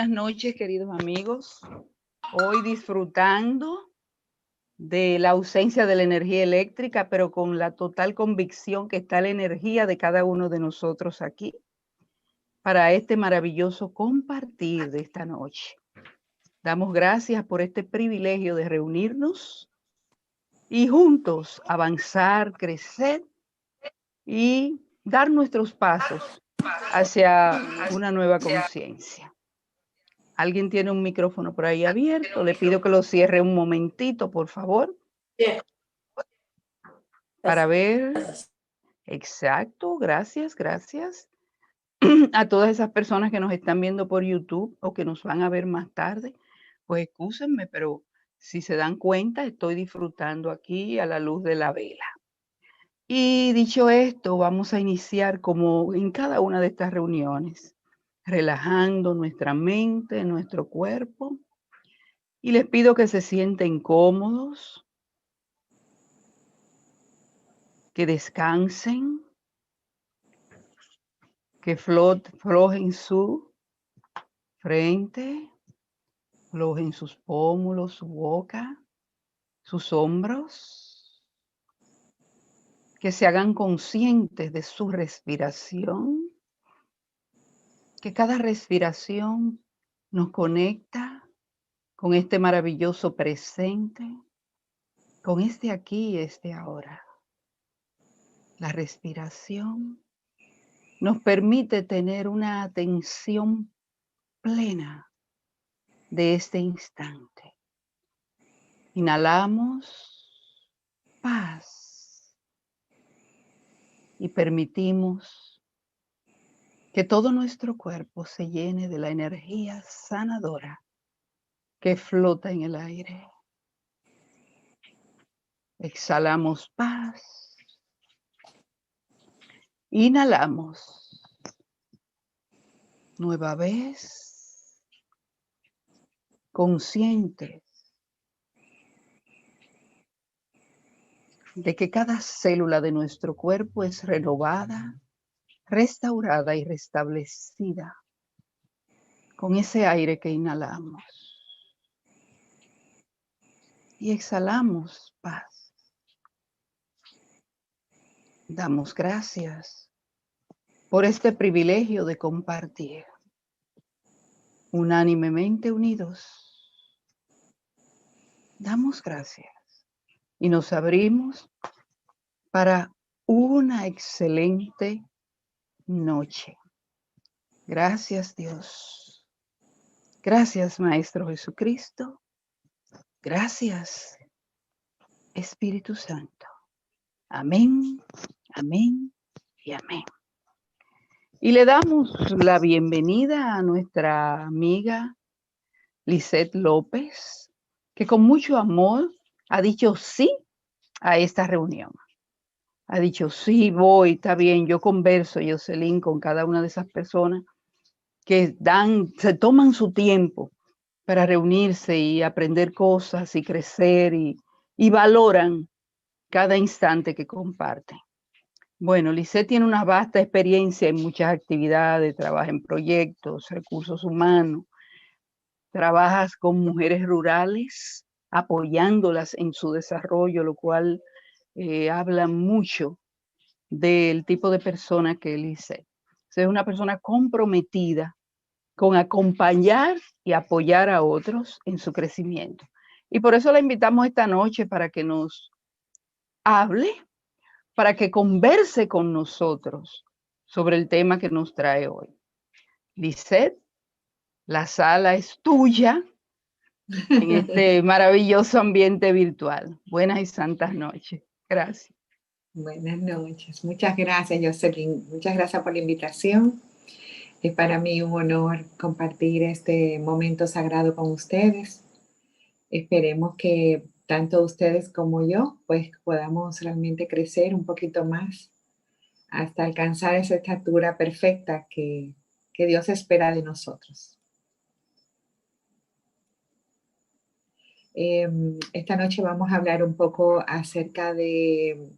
buenas noches, queridos amigos. Hoy disfrutando de la ausencia de la energía eléctrica, pero con la total convicción que está la energía de cada uno de nosotros aquí para este maravilloso compartir de esta noche. Damos gracias por este privilegio de reunirnos y juntos avanzar, crecer y dar nuestros pasos hacia una nueva conciencia. ¿Alguien tiene un micrófono por ahí abierto? Le pido que lo cierre un momentito, por favor, para ver. Exacto, gracias, gracias. A todas esas personas que nos están viendo por YouTube o que nos van a ver más tarde, pues excúsenme, pero si se dan cuenta, estoy disfrutando aquí a la luz de la vela. Y dicho esto, vamos a iniciar como en cada una de estas reuniones, relajando nuestra mente, nuestro cuerpo. Y les pido que se sienten cómodos, que descansen, que flojen su frente, flojen sus pómulos, su boca, sus hombros, que se hagan conscientes de su respiración, que cada respiración nos conecta con este maravilloso presente, con este aquí y este ahora. La respiración nos permite tener una atención plena de este instante. Inhalamos paz y permitimos que todo nuestro cuerpo se llene de la energía sanadora que flota en el aire. Exhalamos paz. Inhalamos. Nueva vez. Conscientes de que cada célula de nuestro cuerpo es renovada, restaurada y restablecida con ese aire que inhalamos. Y exhalamos paz. Damos gracias por este privilegio de compartir. Unánimemente unidos, damos gracias y nos abrimos para una excelente noche. Gracias, Dios. Gracias, Maestro Jesucristo. Gracias, Espíritu Santo. Amén, amén y amén. Y le damos la bienvenida a nuestra amiga Lisette López, que con mucho amor ha dicho sí a esta reunión. Ha dicho, sí, voy, está bien, yo converso, Jocelyn, con cada una de esas personas que se toman su tiempo para reunirse y aprender cosas y crecer y valoran cada instante que comparten. Bueno, Lisette tiene una vasta experiencia en muchas actividades, trabaja en proyectos, recursos humanos, trabajas con mujeres rurales, apoyándolas en su desarrollo, lo cual habla mucho del tipo de persona que es Lisette. Es una persona comprometida con acompañar y apoyar a otros en su crecimiento. Y por eso la invitamos esta noche para que nos hable, para que converse con nosotros sobre el tema que nos trae hoy. Lisette, la sala es tuya en este maravilloso ambiente virtual. Buenas y santas noches. Gracias. Buenas noches. Muchas gracias, Jocelyn. Muchas gracias por la invitación. Es para mí un honor compartir este momento sagrado con ustedes. Esperemos que tanto ustedes como yo, pues podamos realmente crecer un poquito más hasta alcanzar esa estatura perfecta que Dios espera de nosotros. Esta noche vamos a hablar un poco acerca de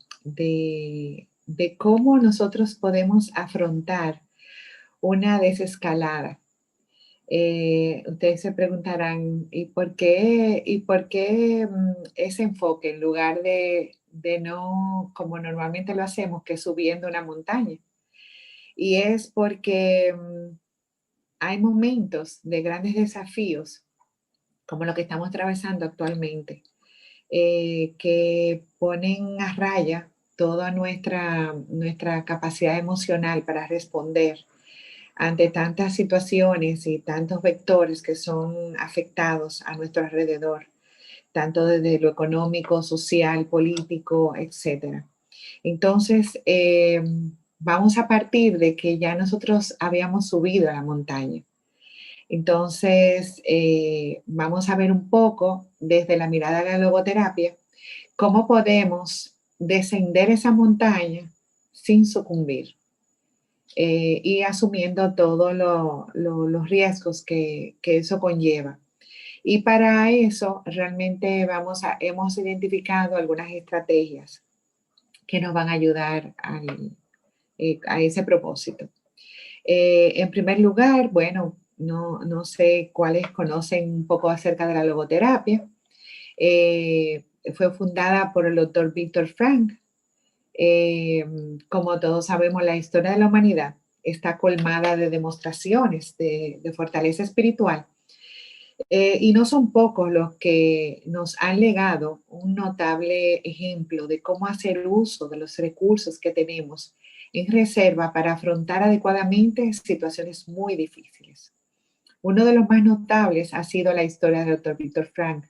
cómo nosotros podemos afrontar una desescalada. Ustedes se preguntarán, y por qué ese enfoque en lugar de no, como normalmente lo hacemos, que subiendo una montaña? Y es porque hay momentos de grandes desafíos, como lo que estamos atravesando actualmente, que ponen a raya toda nuestra capacidad emocional para responder ante tantas situaciones y tantos vectores que son afectados a nuestro alrededor, tanto desde lo económico, social, político, etcétera. Entonces, vamos a partir de que ya nosotros habíamos subido a la montaña. Entonces, vamos a ver un poco desde la mirada de la logoterapia cómo podemos descender esa montaña sin sucumbir y asumiendo todos los riesgos que eso conlleva. Y para eso realmente hemos identificado algunas estrategias que nos van a ayudar a ese propósito. En primer lugar, bueno, no sé cuáles conocen un poco acerca de la logoterapia. Fue fundada por el doctor Víctor Frank. Eh, Como todos sabemos, la historia de la humanidad está colmada de demostraciones de fortaleza espiritual. Y no son pocos los que nos han legado un notable ejemplo de cómo hacer uso de los recursos que tenemos en reserva para afrontar adecuadamente situaciones muy difíciles. Uno de los más notables ha sido la historia del doctor Víctor Frank,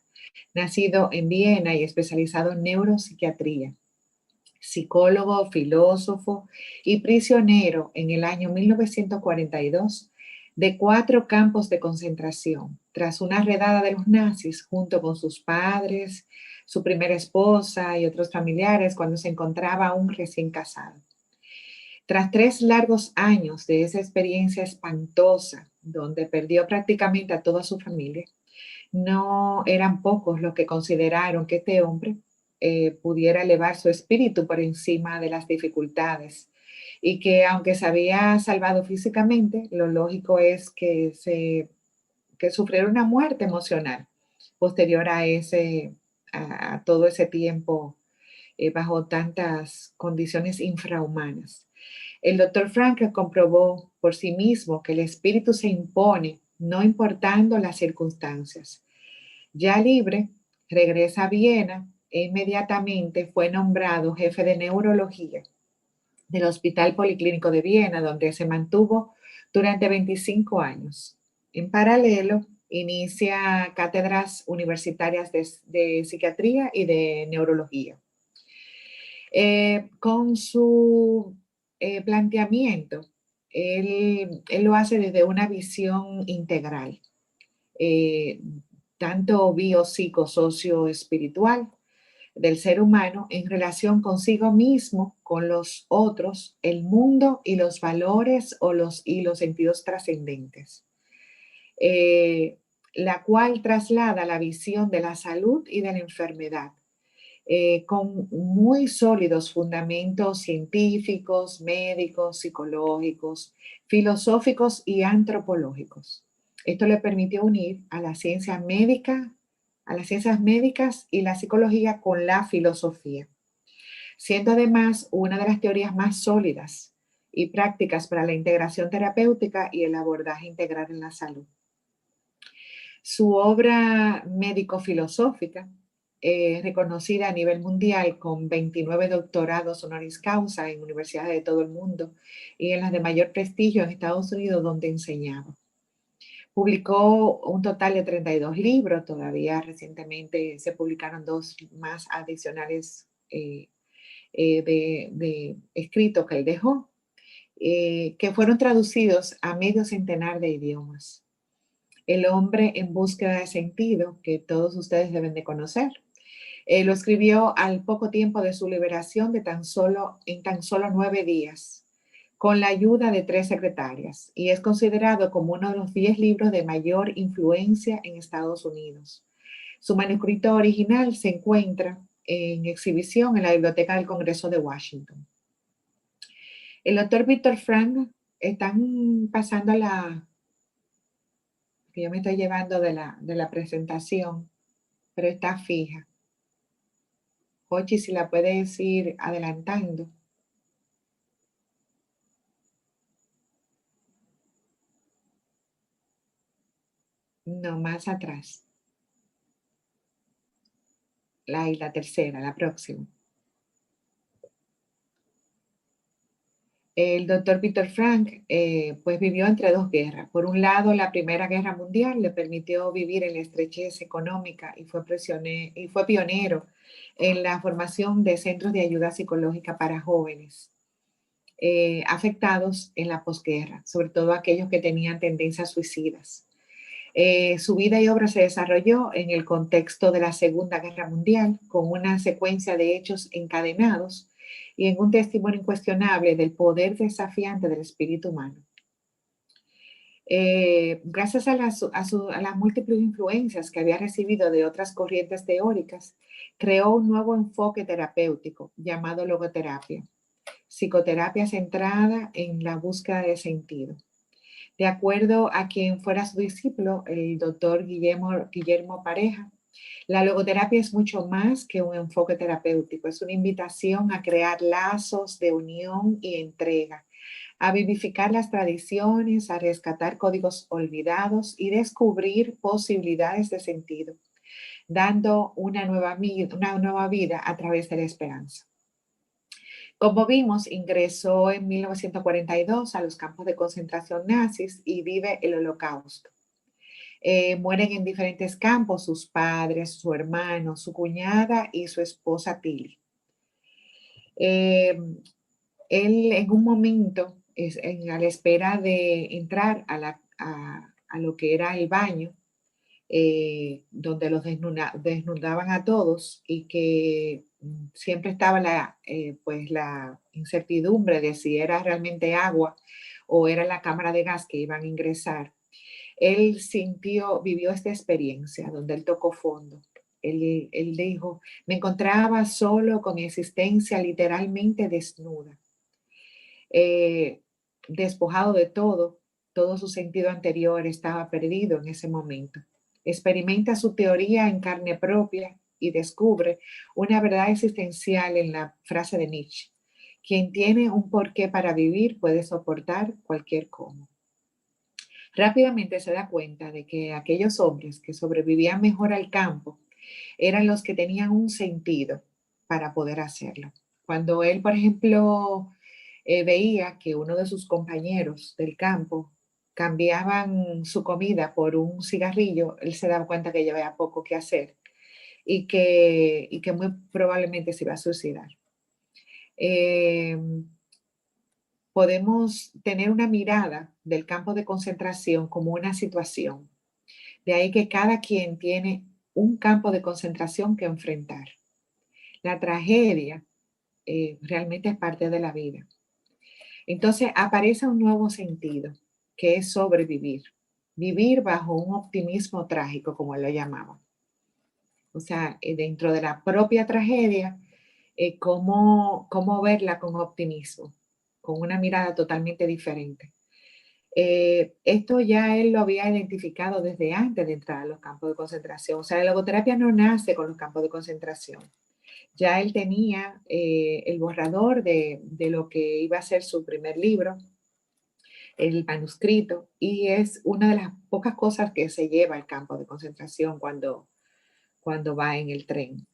nacido en Viena y especializado en neuropsiquiatría, psicólogo, filósofo y prisionero en el año 1942 de 4 campos de concentración, tras una redada de los nazis junto con sus padres, su primera esposa y otros familiares cuando se encontraba aún recién casado. Tras 3 largos años de esa experiencia espantosa, donde perdió prácticamente a toda su familia, no eran pocos los que consideraron que este hombre pudiera elevar su espíritu por encima de las dificultades y que aunque se había salvado físicamente, lo lógico es que sufriera una muerte emocional posterior a todo ese tiempo bajo tantas condiciones infrahumanas. El doctor Frank comprobó por sí mismo que el espíritu se impone, no importando las circunstancias. Ya libre, regresa a Viena e inmediatamente fue nombrado jefe de neurología del Hospital Policlínico de Viena, donde se mantuvo durante 25 años. En paralelo, inicia cátedras universitarias de psiquiatría y de neurología. Con su planteamiento, él lo hace desde una visión integral, eh, tanto biopsicosocio-espiritual del ser humano en relación consigo mismo, con los otros, el mundo y los valores y los sentidos trascendentes, eh, la cual traslada la visión de la salud y de la enfermedad con muy sólidos fundamentos científicos, médicos, psicológicos, filosóficos y antropológicos. Esto le permitió unir a la ciencia médica, a las ciencias médicas y la psicología con la filosofía, siendo además una de las teorías más sólidas y prácticas para la integración terapéutica y el abordaje integral en la salud. Su obra médico-filosófica, reconocida a nivel mundial con 29 doctorados honoris causa en universidades de todo el mundo y en las de mayor prestigio en Estados Unidos, donde enseñaba. Publicó un total de 32 libros, todavía recientemente se publicaron 2 más adicionales de escritos que él dejó, que fueron traducidos a medio centenar de idiomas. El hombre en búsqueda de sentido, que todos ustedes deben de conocer. Lo escribió al poco tiempo de su liberación en tan solo 9 días, con la ayuda de 3 secretarias, y es considerado como uno de los 10 libros de mayor influencia en Estados Unidos. Su manuscrito original se encuentra en exhibición en la Biblioteca del Congreso de Washington. El doctor Víctor Frank, están pasando que yo me estoy llevando de la presentación, pero está fija. Jochi, si la puedes ir adelantando. No, más atrás. Y la tercera, la próxima. El doctor Víctor Frank pues vivió entre dos guerras. Por un lado, la Primera Guerra Mundial le permitió vivir en la estrechez económica y fue pionero en la formación de centros de ayuda psicológica para jóvenes afectados en la posguerra, sobre todo aquellos que tenían tendencias suicidas. Su vida y obra se desarrolló en el contexto de la Segunda Guerra Mundial, con una secuencia de hechos encadenados y en un testimonio incuestionable del poder desafiante del espíritu humano. Gracias a las múltiples influencias que había recibido de otras corrientes teóricas, creó un nuevo enfoque terapéutico llamado logoterapia, psicoterapia centrada en la búsqueda de sentido. De acuerdo a quien fuera su discípulo, el doctor Guillermo Pareja, la logoterapia es mucho más que un enfoque terapéutico, es una invitación a crear lazos de unión y entrega, a vivificar las tradiciones, a rescatar códigos olvidados y descubrir posibilidades de sentido, dando una nueva vida a través de la esperanza. Como vimos, ingresó en 1942 a los campos de concentración nazis y vive el Holocausto. Mueren en diferentes campos sus padres, su hermano, su cuñada y su esposa Tilly. Él en un momento, a la espera de entrar a lo que era el baño, donde los desnudaban a todos y que siempre estaba pues la incertidumbre de si era realmente agua o era la cámara de gas que iban a ingresar. Él vivió esta experiencia donde él tocó fondo. Él dijo, me encontraba solo con mi existencia literalmente desnuda, despojado de todo su sentido anterior estaba perdido en ese momento. Experimenta su teoría en carne propia y descubre una verdad existencial en la frase de Nietzsche. Quien tiene un porqué para vivir puede soportar cualquier cómo. Rápidamente se da cuenta de que aquellos hombres que sobrevivían mejor al campo eran los que tenían un sentido para poder hacerlo. Cuando él, por ejemplo, veía que uno de sus compañeros del campo cambiaban su comida por un cigarrillo, él se daba cuenta que llevaba poco que hacer y que muy probablemente se iba a suicidar. Podemos tener una mirada del campo de concentración como una situación. De ahí que cada quien tiene un campo de concentración que enfrentar. La tragedia realmente es parte de la vida. Entonces aparece un nuevo sentido, que es sobrevivir. Vivir bajo un optimismo trágico, como él lo llamaba. O sea, dentro de la propia tragedia, cómo verla con optimismo, con una mirada totalmente diferente. Esto ya él lo había identificado desde antes de entrar a los campos de concentración. O sea, la logoterapia no nace con los campos de concentración. Ya él tenía el borrador de lo que iba a ser su primer libro, el manuscrito, y es una de las pocas cosas que se lleva al campo de concentración cuando va en el tren.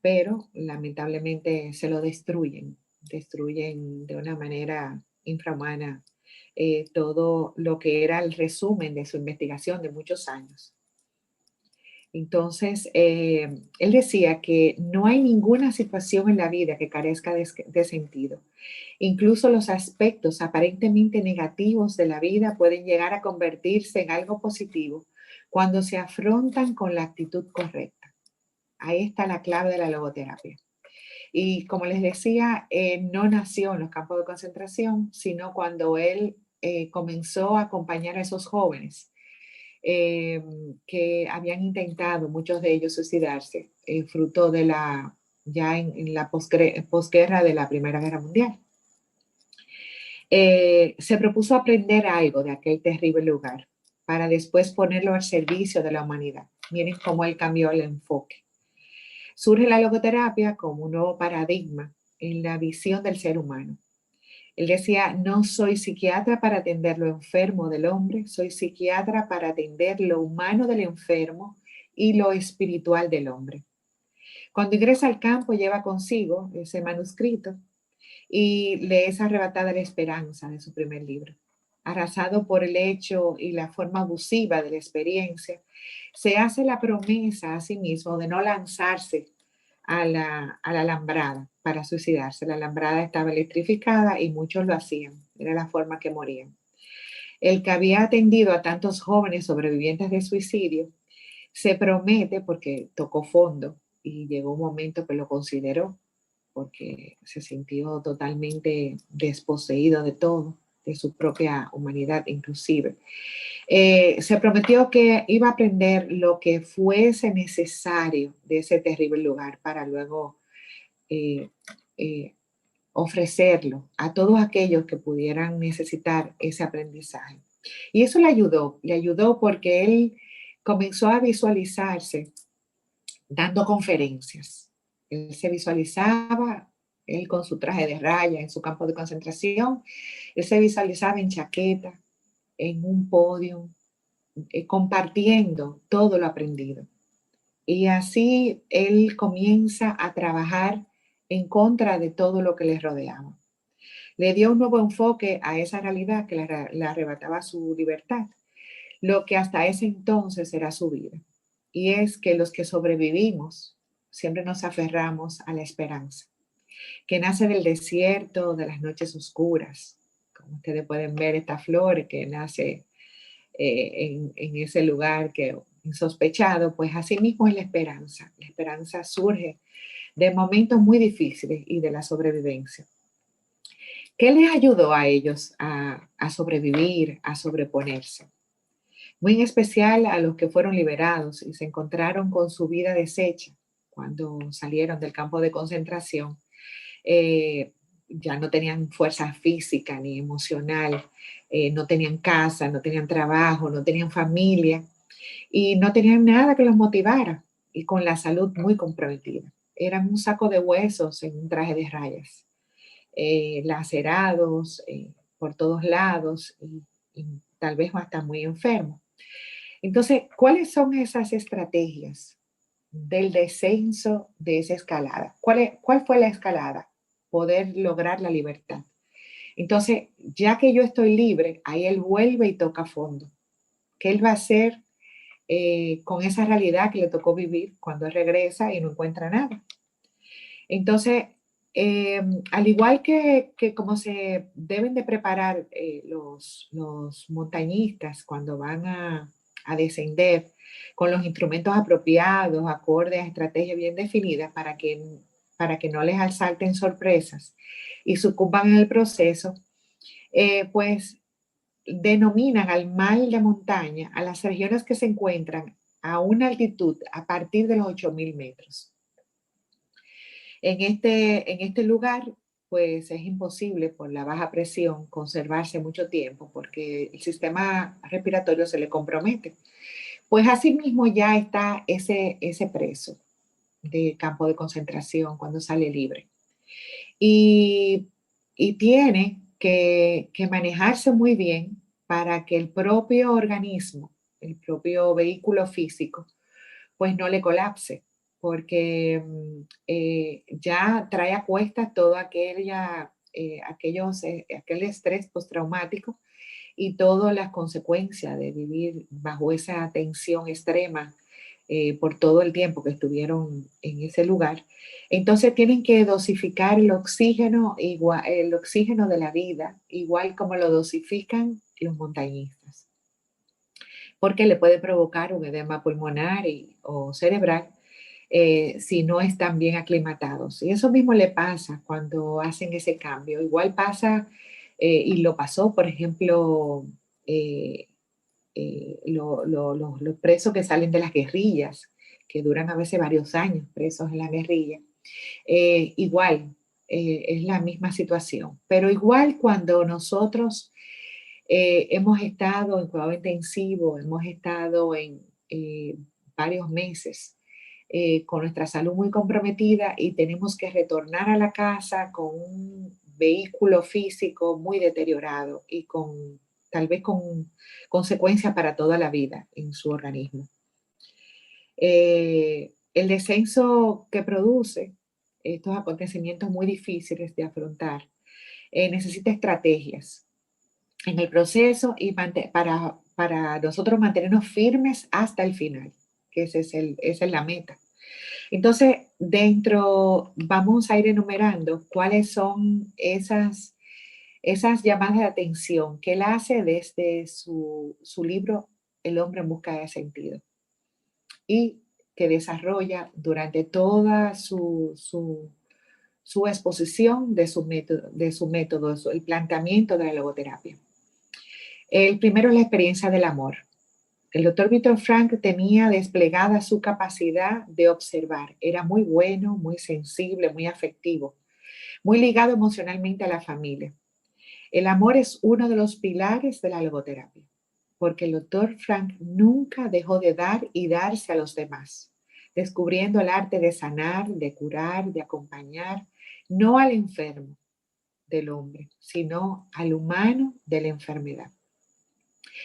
Pero lamentablemente se lo destruyen de una manera infrahumana todo lo que era el resumen de su investigación de muchos años. Entonces, él decía que no hay ninguna situación en la vida que carezca de sentido. Incluso los aspectos aparentemente negativos de la vida pueden llegar a convertirse en algo positivo cuando se afrontan con la actitud correcta. Ahí está la clave de la logoterapia. Y como les decía, no nació en los campos de concentración, sino cuando él comenzó a acompañar a esos jóvenes que habían intentado, muchos de ellos, suicidarse, fruto de en la posguerra de la Primera Guerra Mundial. se propuso aprender algo de aquel terrible lugar para después ponerlo al servicio de la humanidad. Miren cómo él cambió el enfoque. Surge la logoterapia como un nuevo paradigma en la visión del ser humano. Él decía, no soy psiquiatra para atender lo enfermo del hombre, soy psiquiatra para atender lo humano del enfermo y lo espiritual del hombre. Cuando ingresa al campo lleva consigo ese manuscrito y le es arrebatada la esperanza de su primer libro. Arrasado por el hecho y la forma abusiva de la experiencia, se hace la promesa a sí mismo de no lanzarse a la alambrada para suicidarse. La alambrada estaba electrificada y muchos lo hacían. Era la forma que morían. El que había atendido a tantos jóvenes sobrevivientes de suicidio se promete, porque tocó fondo y llegó un momento que lo consideró, porque se sintió totalmente desposeído de todo, de su propia humanidad inclusive. Se prometió que iba a aprender lo que fuese necesario de ese terrible lugar para luego eh, eh, ofrecerlo a todos aquellos que pudieran necesitar ese aprendizaje. Y eso le ayudó porque él comenzó a visualizarse dando conferencias. Él se visualizaba, él con su traje de raya en su campo de concentración, él se visualizaba en chaqueta, en un podio, compartiendo todo lo aprendido. Y así él comienza a trabajar en contra de todo lo que le rodeaba. Le dio un nuevo enfoque a esa realidad que le arrebataba su libertad, lo que hasta ese entonces era su vida. Y es que los que sobrevivimos siempre nos aferramos a la esperanza, que nace del desierto, de las noches oscuras. Como ustedes pueden ver, esta flor que nace en ese lugar que insospechado, pues así mismo es la esperanza. La esperanza surge de momentos muy difíciles y de la sobrevivencia. ¿Qué les ayudó a ellos a sobrevivir, a sobreponerse? Muy en especial a los que fueron liberados y se encontraron con su vida deshecha cuando salieron del campo de concentración. Ya no tenían fuerza física ni emocional, no tenían casa, no tenían trabajo, no tenían familia y no tenían nada que los motivara y con la salud muy comprometida. Eran un saco de huesos en un traje de rayas, lacerados por todos lados y tal vez hasta muy enfermos. Entonces, ¿cuáles son esas estrategias del descenso de esa escalada? ¿Cuál fue la escalada? Poder lograr la libertad. Entonces, ya que yo estoy libre, ahí él vuelve y toca fondo. ¿Qué él va a hacer con esa realidad que le tocó vivir cuando él regresa y no encuentra nada? Entonces, al igual que como se deben de preparar los montañistas cuando van a descender con los instrumentos apropiados, acordes a estrategias bien definidas para que no les asalten sorpresas y sucumban en el proceso, pues denominan al mal de montaña a las regiones que se encuentran a una altitud a partir de los 8.000 metros. En este lugar, pues es imposible por la baja presión conservarse mucho tiempo porque el sistema respiratorio se le compromete. Pues asimismo ya está ese preso de campo de concentración cuando sale libre. Y, y tiene que manejarse muy bien para que el propio organismo, el propio vehículo físico, pues no le colapse, porque ya trae a cuestas todo aquel estrés postraumático y todas las consecuencias de vivir bajo esa tensión extrema por todo el tiempo que estuvieron en ese lugar. Entonces tienen que dosificar el oxígeno de la vida, igual como lo dosifican los montañistas, porque le puede provocar un edema pulmonar o cerebral si no están bien aclimatados. Y eso mismo le pasa cuando hacen ese cambio. Igual pasa, y lo pasó, por ejemplo, eh, los presos que salen de las guerrillas, que duran a veces varios años presos en la guerrilla. Igual, es la misma situación. Pero igual cuando nosotros hemos estado en cuidado intensivo, hemos estado en varios meses con nuestra salud muy comprometida y tenemos que retornar a la casa con un vehículo físico muy deteriorado y con tal vez con consecuencias para toda la vida en su organismo. El descenso que produce estos acontecimientos muy difíciles de afrontar necesita estrategias en el proceso y para nosotros mantenernos firmes hasta el final, que esa es la meta. Entonces, vamos a ir enumerando cuáles son esas llamadas de atención que él hace desde su libro El hombre en busca de sentido y que desarrolla durante toda su exposición de su método, el planteamiento de la logoterapia. El primero es la experiencia del amor. El doctor Viktor Frankl tenía desplegada su capacidad de observar. Era muy bueno, muy sensible, muy afectivo, muy ligado emocionalmente a la familia. El amor es uno de los pilares de la logoterapia, porque el doctor Frankl nunca dejó de dar y darse a los demás, descubriendo el arte de sanar, de curar, de acompañar, no al enfermo del hombre, sino al humano de la enfermedad.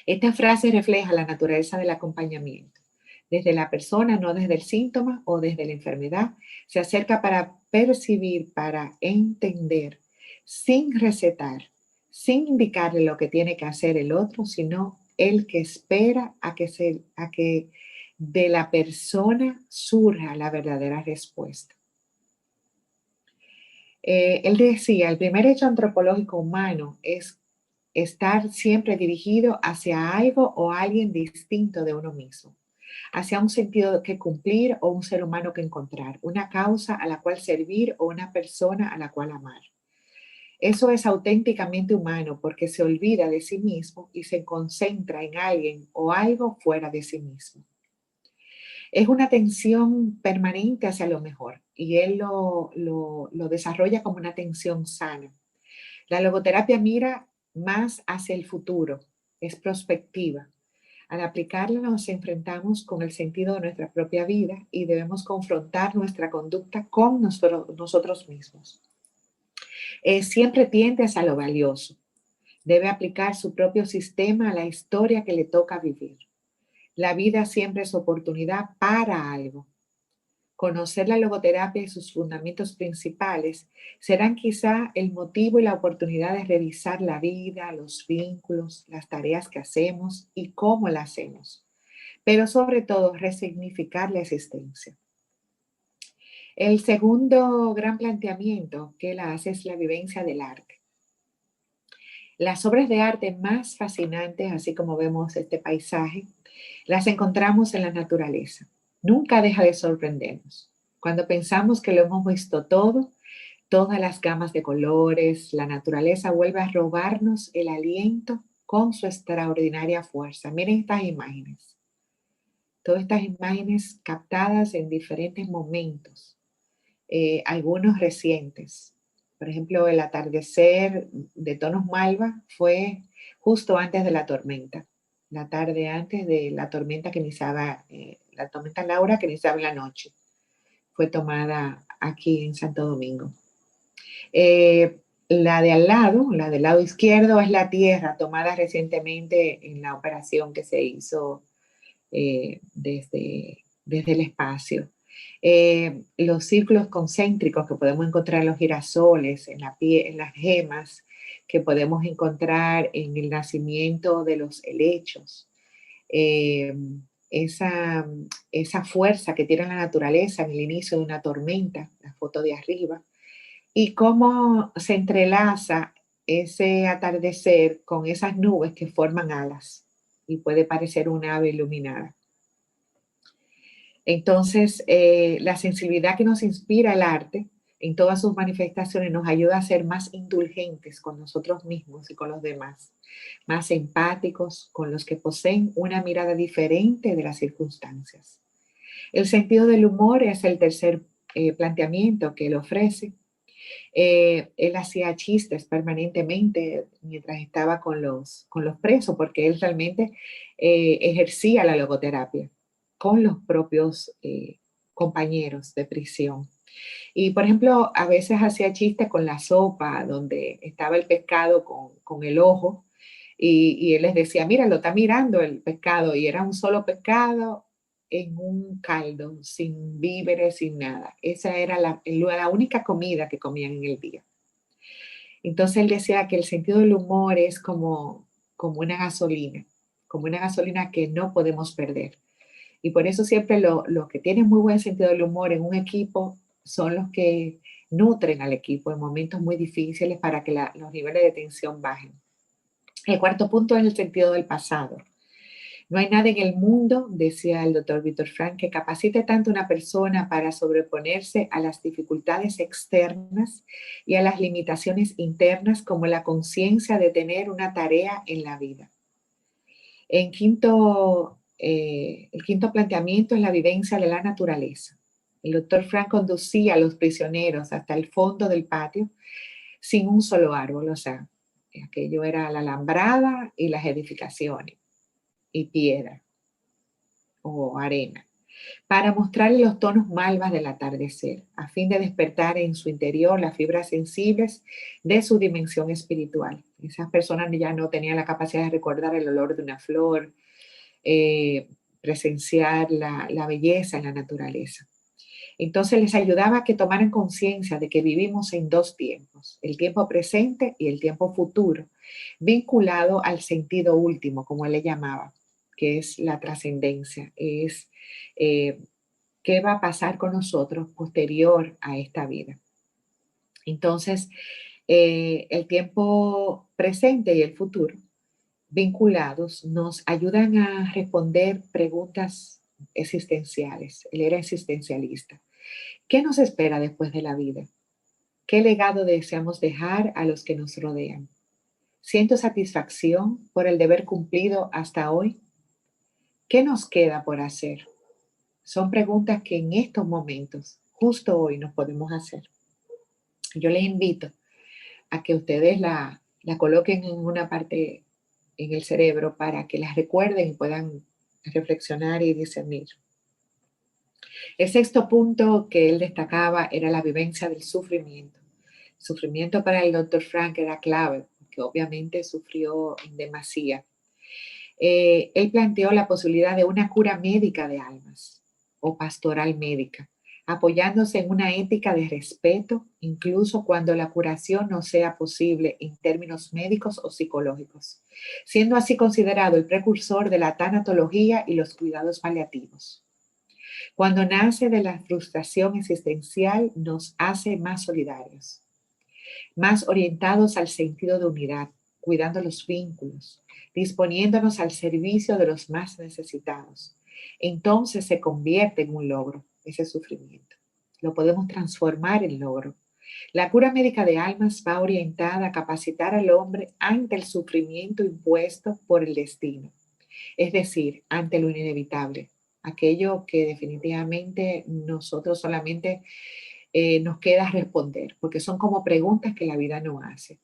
Esta frase refleja la naturaleza del acompañamiento. Desde la persona, no desde el síntoma o desde la enfermedad, se acerca para percibir, para entender, sin recetar, sin indicarle lo que tiene que hacer el otro, sino el que espera a que de la persona surja la verdadera respuesta. Él decía, el primer hecho antropológico humano es estar siempre dirigido hacia algo o alguien distinto de uno mismo, hacia un sentido que cumplir o un ser humano que encontrar, una causa a la cual servir o una persona a la cual amar. Eso es auténticamente humano porque se olvida de sí mismo y se concentra en alguien o algo fuera de sí mismo. Es una tensión permanente hacia lo mejor y él lo desarrolla como una tensión sana. La logoterapia mira más hacia el futuro, es prospectiva. Al aplicarla nos enfrentamos con el sentido de nuestra propia vida y debemos confrontar nuestra conducta con nosotros mismos. Siempre tiende hacia lo valioso. Debe aplicar su propio sistema a la historia que le toca vivir. La vida siempre es oportunidad para algo. Conocer la logoterapia y sus fundamentos principales serán quizá el motivo y la oportunidad de revisar la vida, los vínculos, las tareas que hacemos y cómo la hacemos, pero sobre todo resignificar la existencia. El segundo gran planteamiento que él hace es la vivencia del arte. Las obras de arte más fascinantes, así como vemos este paisaje, las encontramos en la naturaleza. Nunca deja de sorprendernos. Cuando pensamos que lo hemos visto todo, todas las gamas de colores, la naturaleza vuelve a robarnos el aliento con su extraordinaria fuerza. Miren estas imágenes. Todas estas imágenes captadas en diferentes momentos, algunos recientes. Por ejemplo, el atardecer de tonos malva fue justo antes de la tormenta, la tarde antes de la tormenta que iniciaba, la tormenta Laura que iniciaba en la noche. Fue tomada aquí en Santo Domingo. La de al lado, la del lado izquierdo, es la Tierra, tomada recientemente en la operación que se hizo desde el espacio. Los círculos concéntricos que podemos encontrar en los girasoles, en las gemas, que podemos encontrar en el nacimiento de los helechos. Esa fuerza que tiene la naturaleza en el inicio de una tormenta, la foto de arriba, y cómo se entrelaza ese atardecer con esas nubes que forman alas y puede parecer un ave iluminada. Entonces, la sensibilidad que nos inspira el arte en todas sus manifestaciones nos ayuda a ser más indulgentes con nosotros mismos y con los demás, más empáticos con los que poseen una mirada diferente de las circunstancias. El sentido del humor es el tercer planteamiento que él ofrece. Él hacía chistes permanentemente mientras estaba con los presos, porque él realmente ejercía la logoterapia con los propios compañeros de prisión. Y, por ejemplo, a veces hacía chistes con la sopa, donde estaba el pescado con el ojo, y él les decía, mira, lo está mirando el pescado, y era un solo pescado en un caldo, sin víveres, sin nada. Esa era la única comida que comían en el día. Entonces él decía que el sentido del humor es como como una gasolina que no podemos perder. Y por eso siempre los que tienen muy buen sentido del humor en un equipo son los que nutren al equipo en momentos muy difíciles para que los niveles de tensión bajen. El cuarto punto es el sentido del pasado. No hay nada en el mundo, decía el doctor Víctor Frank, que capacite tanto a una persona para sobreponerse a las dificultades externas y a las limitaciones internas como la conciencia de tener una tarea en la vida. El quinto planteamiento es la vivencia de la naturaleza. El doctor Frank conducía a los prisioneros hasta el fondo del patio sin un solo árbol, o sea, aquello era la alambrada y las edificaciones y piedra o arena, para mostrarle los tonos malvas del atardecer, a fin de despertar en su interior las fibras sensibles de su dimensión espiritual. Esas personas ya no tenían la capacidad de recordar el olor de una flor, eh, presenciar la belleza en la naturaleza. Entonces les ayudaba a que tomaran conciencia de que vivimos en dos tiempos, el tiempo presente y el tiempo futuro, vinculado al sentido último, como él le llamaba, que es la trascendencia, es eh, qué va a pasar con nosotros posterior a esta vida. Entonces, el tiempo presente y el futuro vinculados nos ayudan a responder preguntas existenciales. Él era existencialista. ¿Qué nos espera después de la vida? ¿Qué legado deseamos dejar a los que nos rodean? ¿Siento satisfacción por el deber cumplido hasta hoy? ¿Qué nos queda por hacer? Son preguntas que en estos momentos, justo hoy, nos podemos hacer. Yo les invito a que ustedes la coloquen en una parte en el cerebro para que las recuerden y puedan reflexionar y discernir. El sexto punto que él destacaba era la vivencia del sufrimiento. El sufrimiento para el doctor Frank era clave, porque obviamente sufrió en demasía. Él planteó la posibilidad de una cura médica de almas o pastoral médica, apoyándose en una ética de respeto, incluso cuando la curación no sea posible en términos médicos o psicológicos, siendo así considerado el precursor de la tanatología y los cuidados paliativos. Cuando nace de la frustración existencial, nos hace más solidarios, más orientados al sentido de unidad, cuidando los vínculos, disponiéndonos al servicio de los más necesitados. Entonces se convierte en un logro, ese sufrimiento. Lo podemos transformar en logro. La cura médica de almas va orientada a capacitar al hombre ante el sufrimiento impuesto por el destino, es decir, ante lo inevitable, aquello que definitivamente nosotros solamente nos queda responder, porque son como preguntas que la vida nos hace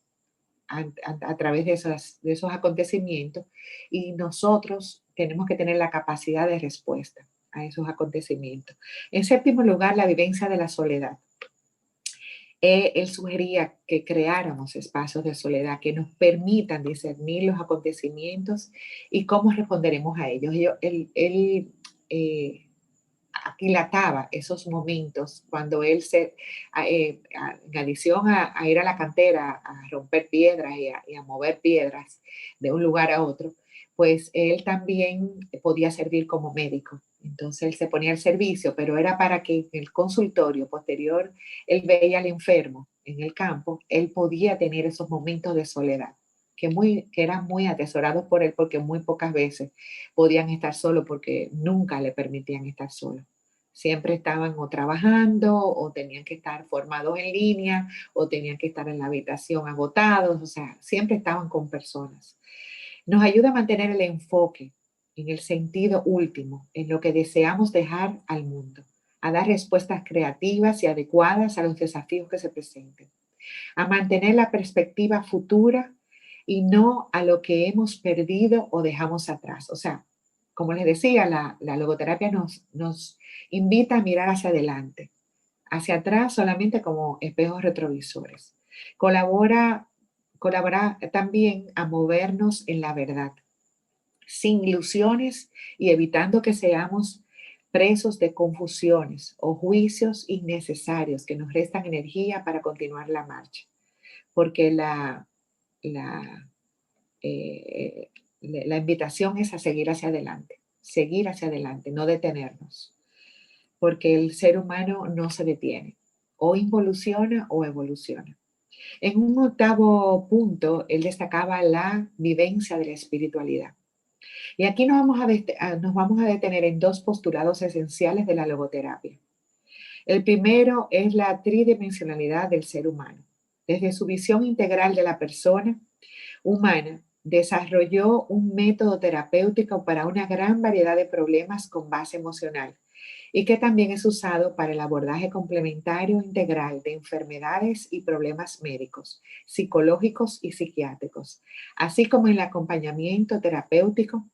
a través de esos acontecimientos y nosotros tenemos que tener la capacidad de respuesta a esos acontecimientos. En séptimo lugar, la vivencia de la soledad. Él sugería que creáramos espacios de soledad que nos permitan discernir los acontecimientos y cómo responderemos a ellos. Él aquilataba esos momentos cuando él en adición a ir a la cantera a romper piedras y a mover piedras de un lugar a otro, pues él también podía servir como médico. Entonces él se ponía al servicio, pero era para que en el consultorio posterior él veía al enfermo en el campo, él podía tener esos momentos de soledad que eran muy atesorados por él porque muy pocas veces podían estar solos porque nunca le permitían estar solos. Siempre estaban o trabajando o tenían que estar formados en línea o tenían que estar en la habitación agotados, o sea, siempre estaban con personas. Nos ayuda a mantener el enfoque en el sentido último, en lo que deseamos dejar al mundo, a dar respuestas creativas y adecuadas a los desafíos que se presenten, a mantener la perspectiva futura y no a lo que hemos perdido o dejamos atrás. O sea, como les decía, la logoterapia nos invita a mirar hacia adelante, hacia atrás solamente como espejos retrovisores. Colabora, colabora también a movernos en la verdad, sin ilusiones y evitando que seamos presos de confusiones o juicios innecesarios que nos restan energía para continuar la marcha. Porque la, la invitación es a seguir hacia adelante, no detenernos, porque el ser humano no se detiene, o involuciona o evoluciona. En un octavo punto, él destacaba la vivencia de la espiritualidad. Y aquí nos vamos a detener en dos postulados esenciales de la logoterapia. El primero es la tridimensionalidad del ser humano. Desde su visión integral de la persona humana, desarrolló un método terapéutico para una gran variedad de problemas con base emocional y que también es usado para el abordaje complementario integral de enfermedades y problemas médicos, psicológicos y psiquiátricos, así como el acompañamiento terapéutico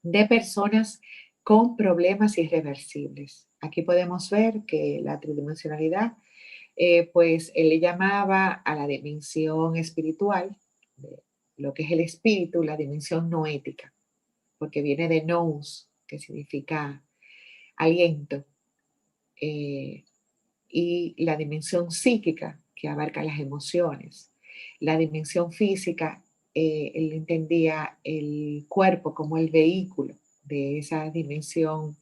de personas con problemas irreversibles. Aquí podemos ver que la tridimensionalidad, pues él le llamaba a la dimensión espiritual, de lo que es el espíritu, la dimensión noética, porque viene de nous, que significa aliento, eh, y la dimensión psíquica, que abarca las emociones. La dimensión física, él entendía el cuerpo como el vehículo de esa dimensión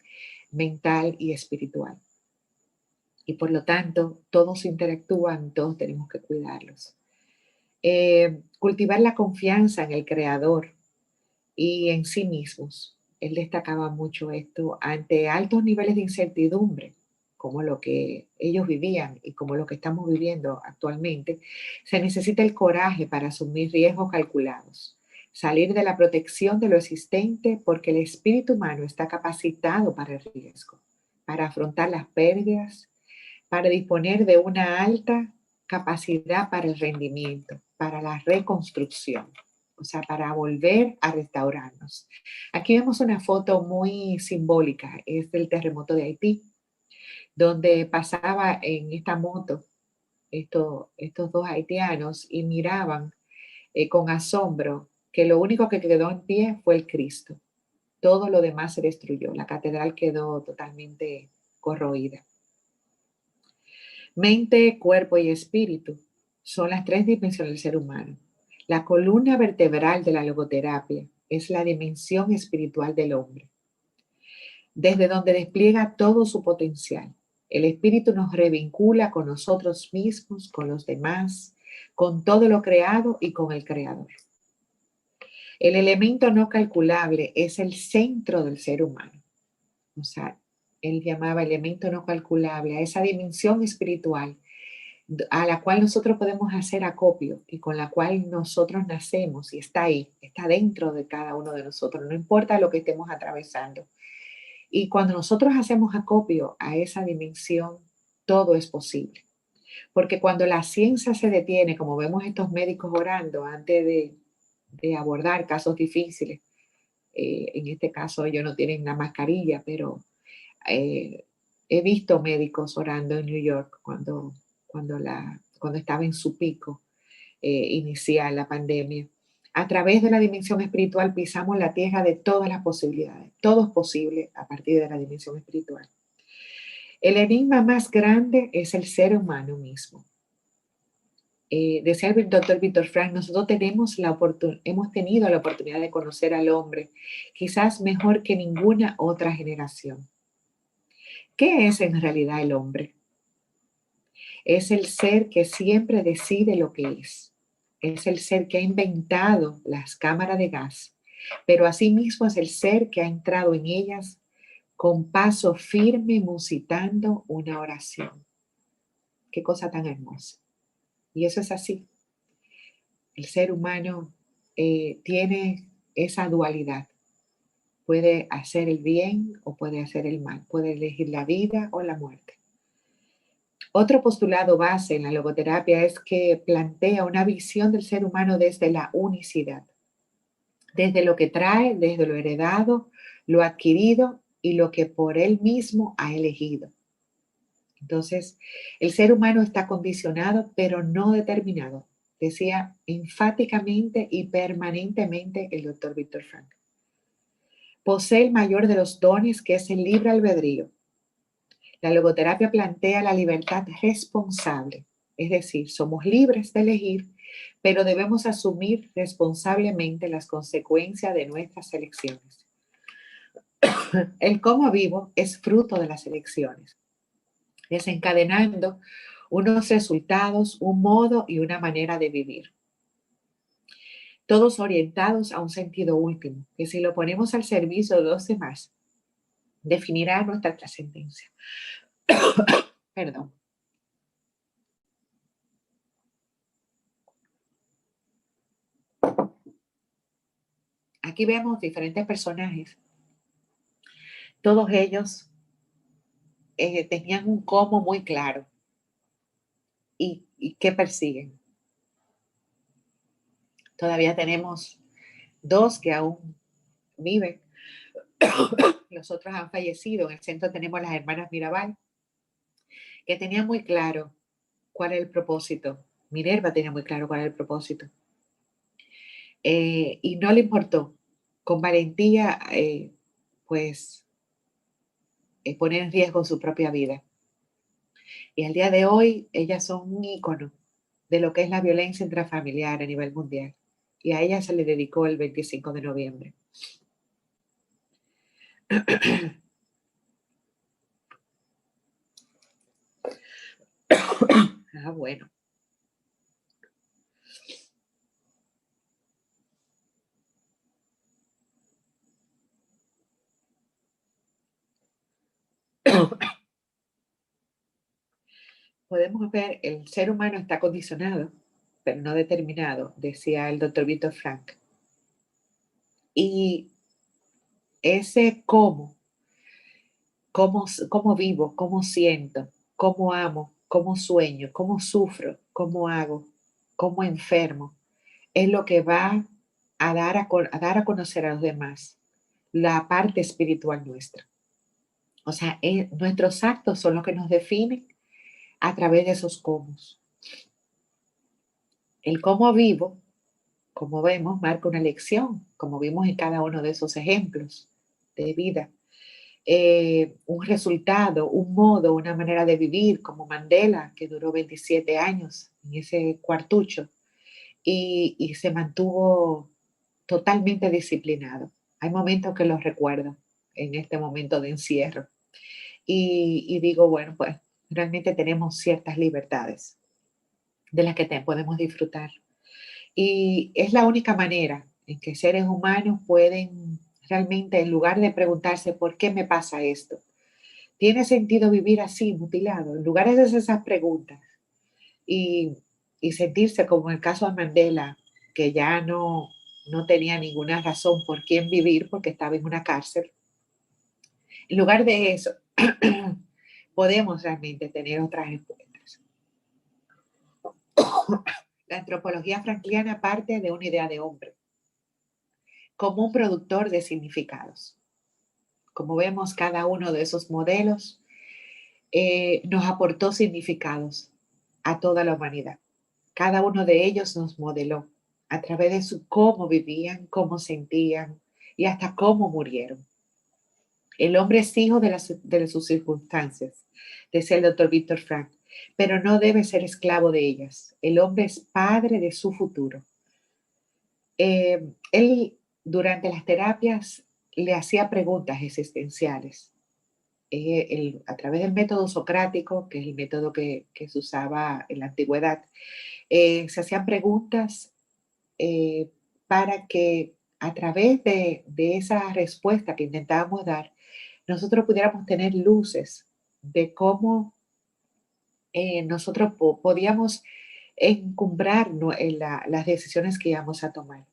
mental y espiritual. Y por lo tanto, todos interactúan, todos tenemos que cuidarlos. Cultivar la confianza en el creador y en sí mismos. Él destacaba mucho esto ante altos niveles de incertidumbre, como lo que ellos vivían y como lo que estamos viviendo actualmente. Se necesita el coraje para asumir riesgos calculados, salir de la protección de lo existente, porque el espíritu humano está capacitado para el riesgo, para afrontar las pérdidas, para disponer de una alta capacidad para el rendimiento, para la reconstrucción, o sea, para volver a restaurarnos. Aquí vemos una foto muy simbólica, es del terremoto de Haití, donde pasaba en esta moto estos dos haitianos y miraban con asombro que lo único que quedó en pie fue el Cristo. Todo lo demás se destruyó, la catedral quedó totalmente corroída. Mente, cuerpo y espíritu son las tres dimensiones del ser humano. La columna vertebral de la logoterapia es la dimensión espiritual del hombre, desde donde despliega todo su potencial. El espíritu nos revincula con nosotros mismos, con los demás, con todo lo creado y con el creador. El elemento no calculable es el centro del ser humano. O sea, él llamaba elemento no calculable a esa dimensión espiritual a la cual nosotros podemos hacer acopio y con la cual nosotros nacemos y está ahí, está dentro de cada uno de nosotros, no importa lo que estemos atravesando. Y cuando nosotros hacemos acopio a esa dimensión, todo es posible. Porque cuando la ciencia se detiene, como vemos estos médicos orando antes de abordar casos difíciles, en este caso ellos no tienen la mascarilla, pero he visto médicos orando en New York cuando estaba en su pico inicial la pandemia. A través de la dimensión espiritual pisamos la tierra de todas las posibilidades. Todo es posible a partir de la dimensión espiritual. El enigma más grande es el ser humano mismo. Decía el doctor Víctor Frank, nosotros hemos tenido la oportunidad de conocer al hombre, quizás mejor que ninguna otra generación. ¿Qué es en realidad el hombre? Es el ser que siempre decide lo que es. Es el ser que ha inventado las cámaras de gas, pero asimismo es el ser que ha entrado en ellas con paso firme musitando una oración. Qué cosa tan hermosa. Y eso es así. El ser humano tiene esa dualidad. Puede hacer el bien o puede hacer el mal, puede elegir la vida o la muerte. Otro postulado base en la logoterapia es que plantea una visión del ser humano desde la unicidad, desde lo que trae, desde lo heredado, lo adquirido y lo que por él mismo ha elegido. Entonces, el ser humano está condicionado, pero no determinado, decía enfáticamente y permanentemente el doctor Víctor Frank. Posee el mayor de los dones, que es el libre albedrío. La logoterapia plantea la libertad responsable, es decir, somos libres de elegir, pero debemos asumir responsablemente las consecuencias de nuestras elecciones. El cómo vivo es fruto de las elecciones, desencadenando unos resultados, un modo y una manera de vivir. Todos orientados a un sentido último, que si lo ponemos al servicio de los demás, definirá nuestra trascendencia. Perdón. Aquí vemos diferentes personajes. Todos ellos tenían un cómo muy claro y qué persiguen. Todavía tenemos dos que aún viven. Los otros han fallecido. En el centro tenemos las hermanas Mirabal, que tenían muy claro cuál es el propósito. Minerva tenía muy claro cuál es el propósito. Y no le importó. Con valentía, pues, poner en riesgo su propia vida. Y al día de hoy, ellas son un ícono de lo que es la violencia intrafamiliar a nivel mundial. Y a ella se le dedicó el 25 de noviembre. Bueno. Podemos ver, el ser humano está condicionado, pero no determinado, decía el doctor Víctor Frank. Y ese cómo vivo, cómo siento, cómo amo, cómo sueño, cómo sufro, cómo hago, cómo enfermo, es lo que va a dar a conocer a los demás la parte espiritual nuestra. O sea, nuestros actos son los que nos definen a través de esos cómo. El cómo vivo, como vemos, marca una lección, como vimos en cada uno de esos ejemplos de vida. Un resultado, un modo, una manera de vivir, como Mandela, que duró 27 años en ese cuartucho y se mantuvo totalmente disciplinado. Hay momentos que los recuerdo en este momento de encierro y digo, bueno, pues realmente tenemos ciertas libertades de las que podemos disfrutar. Y es la única manera en que seres humanos pueden realmente, en lugar de preguntarse por qué me pasa esto, ¿tiene sentido vivir así, mutilado? En lugar de hacer esas preguntas y, y sentirse como en el caso de Mandela, que ya no tenía ninguna razón por quién vivir porque estaba en una cárcel. En lugar de eso, podemos realmente tener otras respuestas. La antropología frankliana parte de una idea de hombre como un productor de significados. Como vemos, cada uno de esos modelos nos aportó significados a toda la humanidad. Cada uno de ellos nos modeló a través de su cómo vivían, cómo sentían y hasta cómo murieron. El hombre es hijo de sus circunstancias, decía el doctor Víctor Frank, pero no debe ser esclavo de ellas. El hombre es padre de su futuro. Él, durante las terapias, le hacía preguntas existenciales. A través del método socrático, que es el método que se usaba en la antigüedad, se hacían preguntas para que a través de esa respuesta que intentábamos dar, nosotros pudiéramos tener luces de cómo nosotros podíamos encumbrar las decisiones que íbamos a tomar.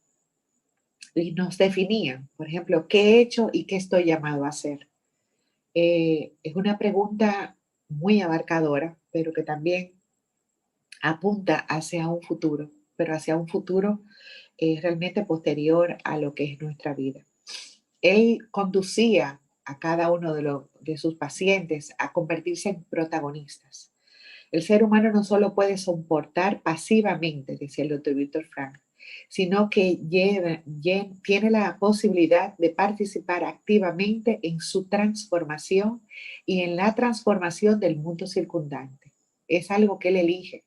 y nos definían, por ejemplo, ¿qué he hecho y qué estoy llamado a hacer? Es una pregunta muy abarcadora, pero que también apunta hacia un futuro, pero hacia un futuro realmente posterior a lo que es nuestra vida. Él conducía a cada uno de sus pacientes a convertirse en protagonistas. El ser humano no solo puede soportar pasivamente, decía el doctor Víctor Frank, sino que tiene la posibilidad de participar activamente en su transformación y en la transformación del mundo circundante. Es algo que él elige.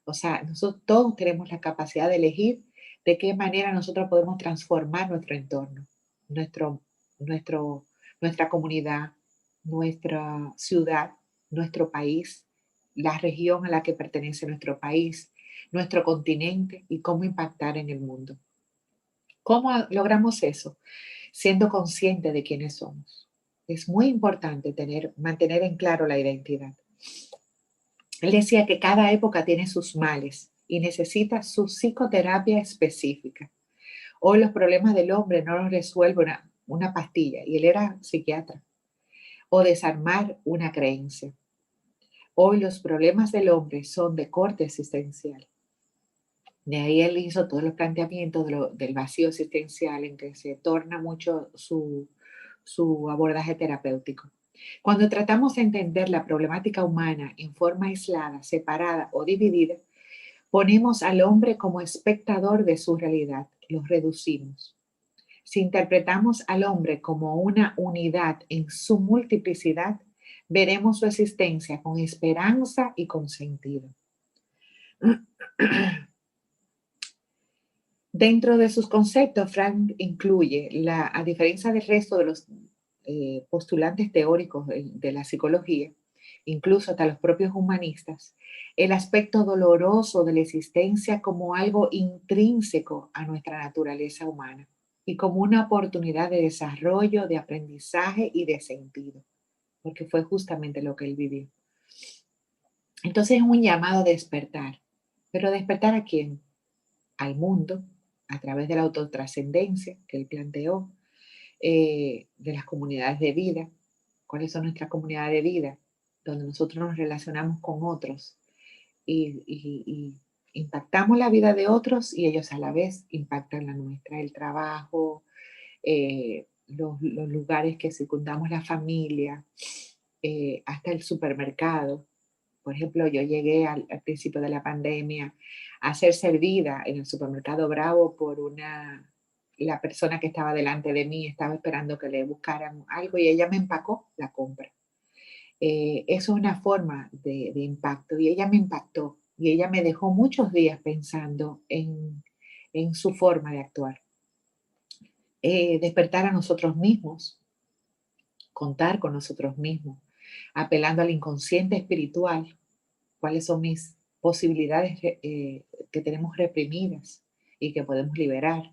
O sea, nosotros todos tenemos la capacidad de elegir de qué manera nosotros podemos transformar nuestro entorno, nuestro, nuestro, nuestra comunidad, nuestra ciudad, nuestro país, la región a la que pertenece nuestro país, nuestro continente y cómo impactar en el mundo. ¿Cómo logramos eso? Siendo consciente de quiénes somos. Es muy importante mantener en claro la identidad. Él decía que cada época tiene sus males y necesita su psicoterapia específica. Hoy los problemas del hombre no los resuelve una pastilla, y él era psiquiatra, o desarmar una creencia. Hoy los problemas del hombre son de corte existencial. De ahí él hizo todos los planteamientos del vacío existencial en que se torna mucho su abordaje terapéutico. Cuando tratamos de entender la problemática humana en forma aislada, separada o dividida, ponemos al hombre como espectador de su realidad, lo reducimos. Si interpretamos al hombre como una unidad en su multiplicidad, veremos su existencia con esperanza y con sentido. Dentro de sus conceptos, Frank incluye, a diferencia del resto de los postulantes teóricos de la psicología, incluso hasta los propios humanistas, el aspecto doloroso de la existencia como algo intrínseco a nuestra naturaleza humana y como una oportunidad de desarrollo, de aprendizaje y de sentido, porque fue justamente lo que él vivió. Entonces es un llamado a despertar, pero ¿despertar a quién? Al mundo, a través de la autotrascendencia que él planteó, de las comunidades de vida. ¿Cuáles son nuestras comunidades de vida? Donde nosotros nos relacionamos con otros y impactamos la vida de otros y ellos a la vez impactan la nuestra, el trabajo, los lugares que circundamos la familia, hasta el supermercado. Por ejemplo, yo llegué al principio de la pandemia a ser servida en el supermercado Bravo por la persona que estaba delante de mí, estaba esperando que le buscaran algo y ella me empacó la compra. Eso es una forma de impacto y ella me impactó y ella me dejó muchos días pensando en su forma de actuar. Despertar a nosotros mismos, contar con nosotros mismos, apelando al inconsciente espiritual, cuáles son mis posibilidades que tenemos reprimidas y que podemos liberar.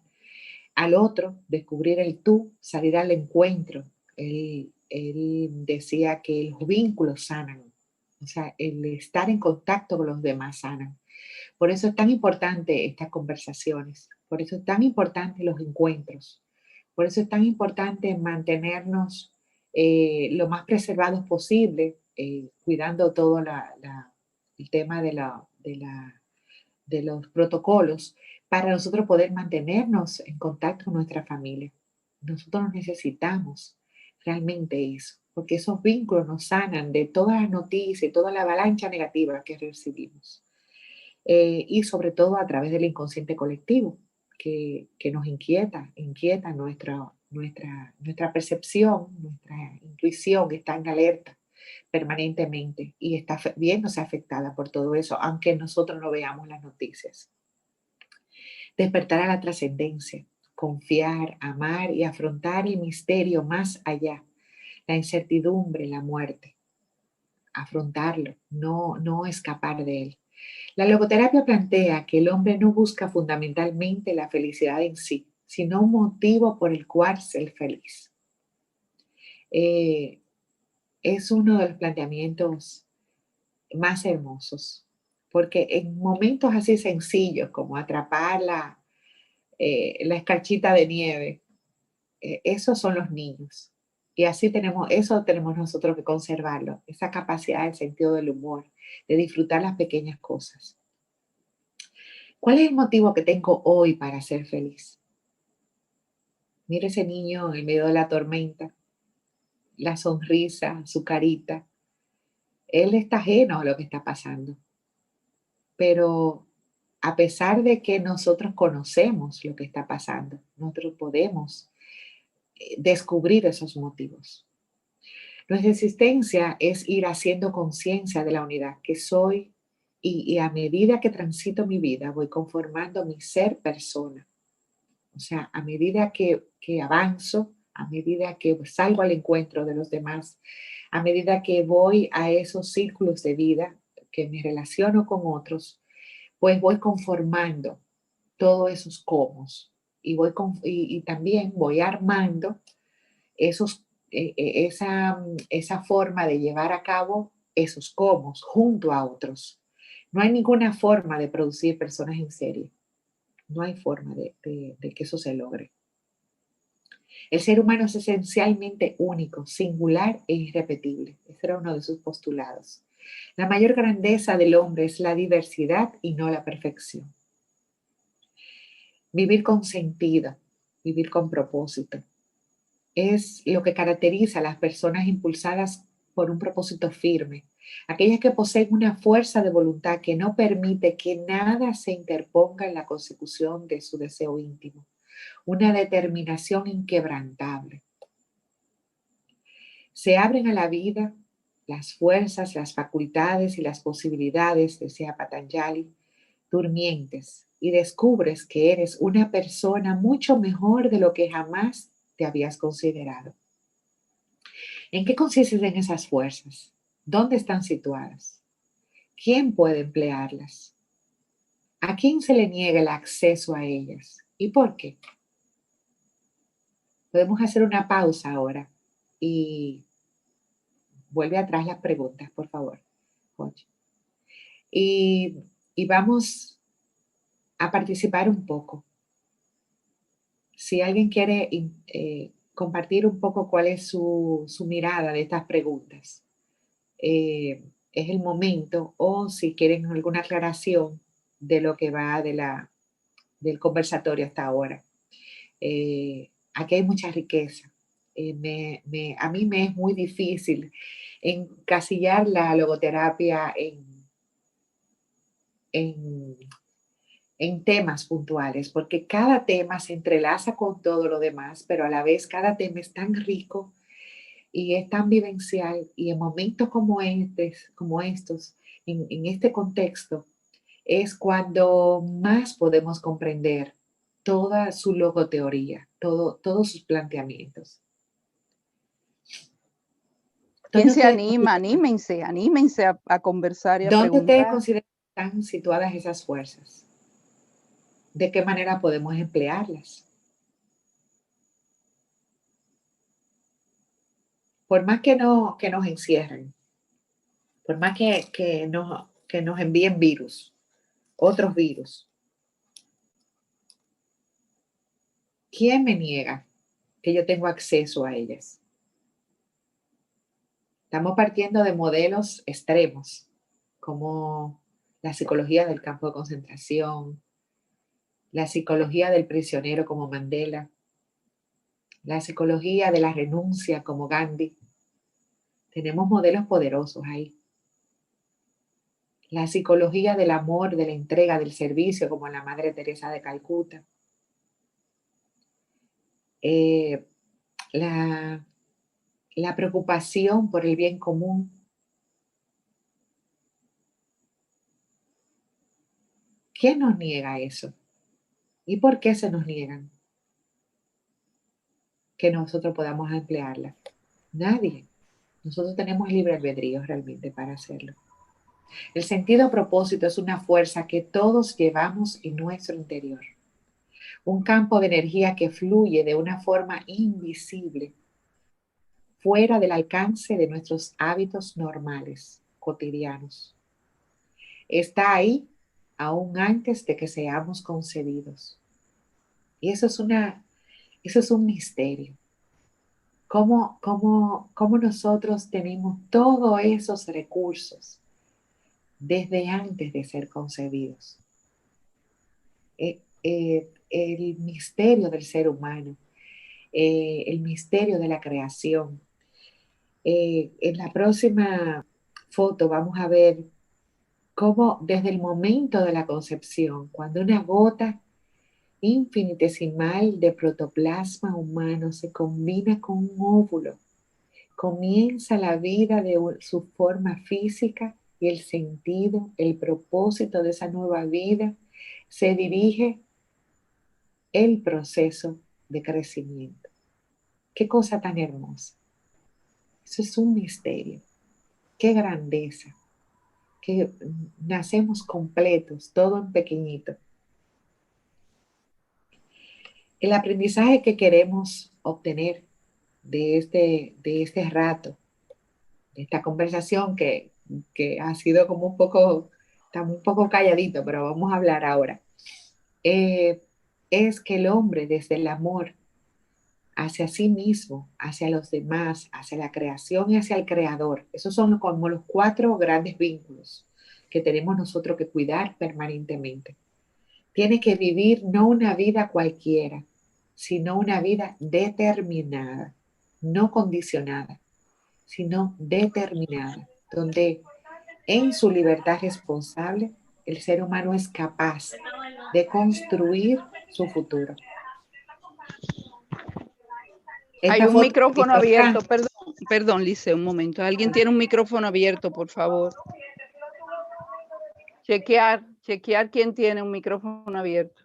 Al otro, descubrir el tú, salir al encuentro. Él decía que los vínculos sanan, o sea, el estar en contacto con los demás sanan. Por eso es tan importante estas conversaciones, por eso es tan importante los encuentros, por eso es tan importante mantenernos lo más preservados posible, cuidando todo el tema de los protocolos para nosotros poder mantenernos en contacto con nuestra familia. Nosotros necesitamos realmente eso, porque esos vínculos nos sanan de todas las noticias, toda la avalancha negativa que recibimos. Y sobre todo a través del inconsciente colectivo, que nos inquieta nuestra percepción, nuestra intuición está en alerta permanentemente y está viéndose afectada por todo eso, aunque nosotros no veamos las noticias. Despertar a la trascendencia, confiar, amar y afrontar el misterio más allá, la incertidumbre, la muerte, afrontarlo, no escapar de él. La logoterapia plantea que el hombre no busca fundamentalmente la felicidad en sí, sino un motivo por el cual ser feliz. Es uno de los planteamientos más hermosos, porque en momentos así sencillos como atrapar la escarchita de nieve. Esos son los niños. Y así eso tenemos nosotros que conservarlo, esa capacidad del sentido del humor, de disfrutar las pequeñas cosas. ¿Cuál es el motivo que tengo hoy para ser feliz? Mira ese niño en medio de la tormenta, la sonrisa, su carita. Él está ajeno a lo que está pasando, pero a pesar de que nosotros conocemos lo que está pasando, nosotros podemos descubrir esos motivos. Nuestra existencia es ir haciendo conciencia de la unidad que soy y a medida que transito mi vida voy conformando mi ser persona. O sea, a medida que avanzo, a medida que salgo al encuentro de los demás, a medida que voy a esos círculos de vida, que me relaciono con otros, pues voy conformando todos esos comos y también voy armando esa forma de llevar a cabo esos comos junto a otros. No hay ninguna forma de producir personas en serie. No hay forma de que eso se logre. El ser humano es esencialmente único, singular e irrepetible. Ese era uno de sus postulados. La mayor grandeza del hombre es la diversidad y no la perfección. Vivir con sentido, vivir con propósito, es lo que caracteriza a las personas impulsadas por un propósito firme, aquellas que poseen una fuerza de voluntad que no permite que nada se interponga en la consecución de su deseo íntimo, una determinación inquebrantable. Se abren a la vida las fuerzas, las facultades y las posibilidades, decía Patanjali, durmientes, y descubres que eres una persona mucho mejor de lo que jamás te habías considerado. ¿En qué consisten esas fuerzas? ¿Dónde están situadas? ¿Quién puede emplearlas? ¿A quién se le niega el acceso a ellas? ¿Y por qué? Podemos hacer una pausa ahora y vuelve atrás las preguntas, por favor, Jochi. Y vamos a participar un poco. Si alguien quiere compartir un poco cuál es su mirada de estas preguntas, es el momento, o si quieren alguna aclaración de lo que va del conversatorio hasta ahora. Aquí hay mucha riqueza. A mí me es muy difícil encasillar la logoterapia en, en temas puntuales, porque cada tema se entrelaza con todo lo demás, pero a la vez cada tema es tan rico y es tan vivencial, y en momentos como estos, en este contexto, es cuando más podemos comprender toda su logoteoría, todos sus planteamientos. ¿Quién se anima? Anímense a conversar y a ¿Dónde ustedes preguntar. consideran que están situadas esas fuerzas? ¿De qué manera podemos emplearlas? Por más que nos encierren, por más que nos envíen virus, otros virus, ¿quién me niega que yo tengo acceso a ellas? Estamos partiendo de modelos extremos, como la psicología del campo de concentración, la psicología del prisionero como Mandela, la psicología de la renuncia como Gandhi. Tenemos modelos poderosos ahí. La psicología del amor, de la entrega, del servicio, como la Madre Teresa de Calcuta. Eh, la preocupación por el bien común. ¿Quién nos niega eso? ¿Y por qué se nos niegan que nosotros podamos emplearla? Nadie. Nosotros tenemos libre albedrío realmente para hacerlo. El sentido propósito es una fuerza que todos llevamos en nuestro interior. Un campo de energía que fluye de una forma invisible, fuera del alcance de nuestros hábitos normales, cotidianos. Está ahí aún antes de que seamos concebidos. Y eso es un misterio. ¿Cómo nosotros tenemos todos esos recursos desde antes de ser concebidos? El misterio del ser humano, el misterio de la creación. En la próxima foto vamos a ver cómo desde el momento de la concepción, cuando una gota infinitesimal de protoplasma humano se combina con un óvulo, comienza la vida de su forma física y el sentido, el propósito de esa nueva vida, se dirige el proceso de crecimiento. Qué cosa tan hermosa. Eso es un misterio. Qué grandeza. Que nacemos completos, todo en pequeñito. El aprendizaje que queremos obtener de este rato, de esta conversación que ha sido como un poco, estamos un poco calladito, pero vamos a hablar ahora, es que el hombre desde el amor hacia sí mismo, hacia los demás, hacia la creación y hacia el creador, esos son como los 4 grandes vínculos que tenemos nosotros que cuidar permanentemente. Tiene que vivir no una vida cualquiera, sino una vida determinada, no condicionada, sino determinada, donde en su libertad responsable el ser humano es capaz de construir su futuro. Hay Esta un foto de micrófono Víctor abierto, Frank. perdón, Lice, un momento. Alguien tiene un micrófono abierto, por favor. Chequear quién tiene un micrófono abierto.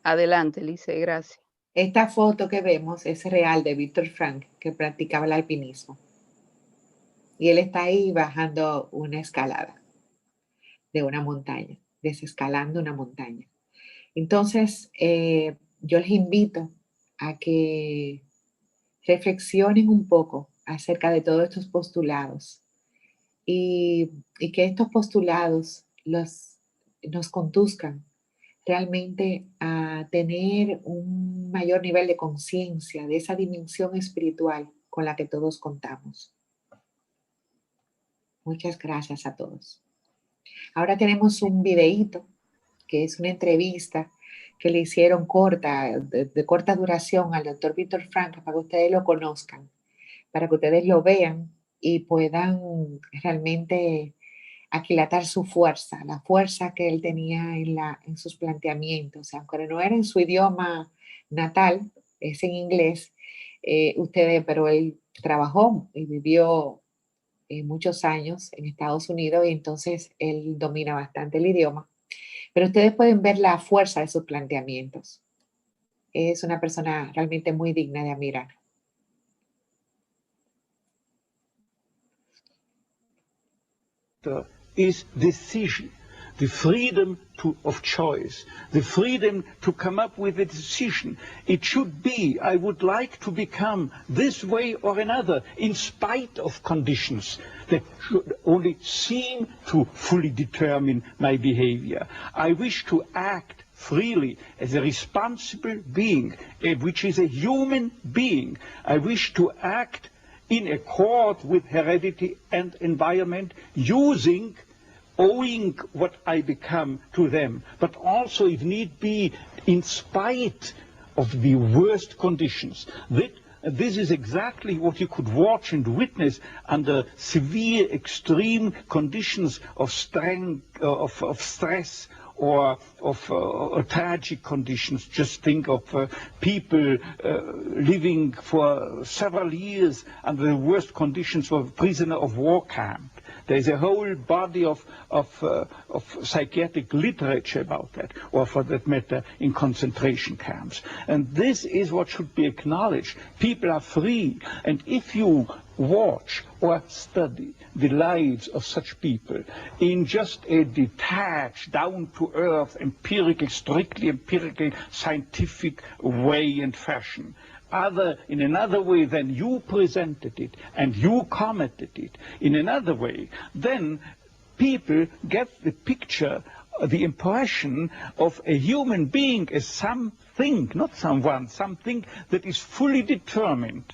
Adelante, Lice, gracias. Esta foto que vemos es real de Víctor Frank, que practicaba el alpinismo. Y él está ahí bajando una escalada de una montaña, desescalando una montaña. Entonces, yo les invito a que reflexionen un poco acerca de todos estos postulados y que estos postulados nos conduzcan realmente a tener un mayor nivel de conciencia de esa dimensión espiritual con la que todos contamos. Muchas gracias a todos. Ahora tenemos un videíto que es una entrevista que le hicieron corta, de corta duración al doctor Víctor Frank para que ustedes lo conozcan, para que ustedes lo vean y puedan realmente aquilatar su fuerza, la fuerza que él tenía en sus planteamientos, aunque no era en su idioma natal, es en inglés, pero él trabajó y vivió muchos años en Estados Unidos y entonces él domina bastante el idioma. Pero ustedes pueden ver la fuerza de sus planteamientos. Es una persona realmente muy digna de admirar. Is decision, the freedom of choice, the freedom to come up with a decision. It should be, I would like to become this way or another, in spite of conditions that should only seem to fully determine my behavior. I wish to act freely as a responsible being, which is a human being. I wish to act in accord with heredity and environment, owing what I become to them, but also, if need be, in spite of the worst conditions. This is exactly what you could watch and witness under severe, extreme conditions of stress, or of tragic conditions. Just think of people living for several years under the worst conditions of a prisoner of war camp. There's a whole body of psychiatric literature about that, or for that matter, in concentration camps. And this is what should be acknowledged. People are free, and if you watch or study the lives of such people in just a detached, down-to-earth, strictly empirical, scientific way and fashion, in another way than you presented it and you commented it, in another way, then people get the picture the impression of a human being as something, not someone, something that is fully determined,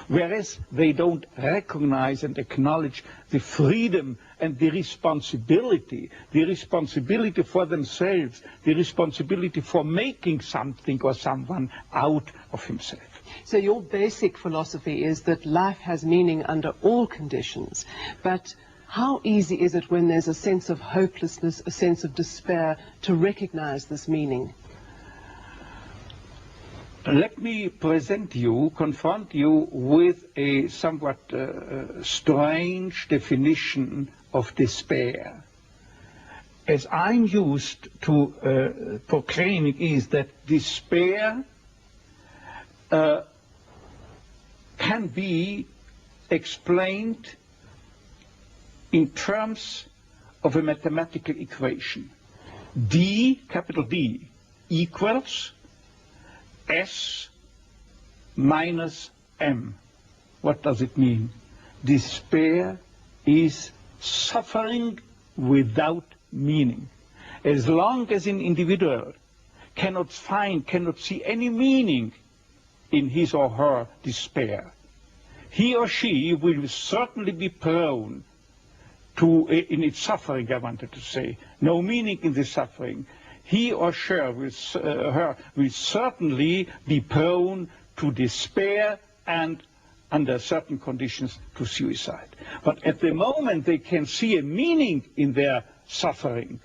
whereas they don't recognize and acknowledge the freedom and the responsibility for themselves, the responsibility for making something or someone out of himself. So your basic philosophy is that life has meaning under all conditions, but how easy is it when there's a sense of hopelessness, a sense of despair, to recognize this meaning? Let me confront you with a somewhat strange definition of despair. As I'm used to proclaiming is that despair can be explained in terms of a mathematical equation. D, capital D, equals S minus M. What does it mean? Despair is suffering without meaning. As long as an individual cannot see any meaning in his or her despair, he or she will certainly be prone to, in its suffering, I wanted to say, no meaning in the suffering. He or she will certainly be prone to despair and, under certain conditions, to suicide. But at the moment they can see a meaning in their suffering,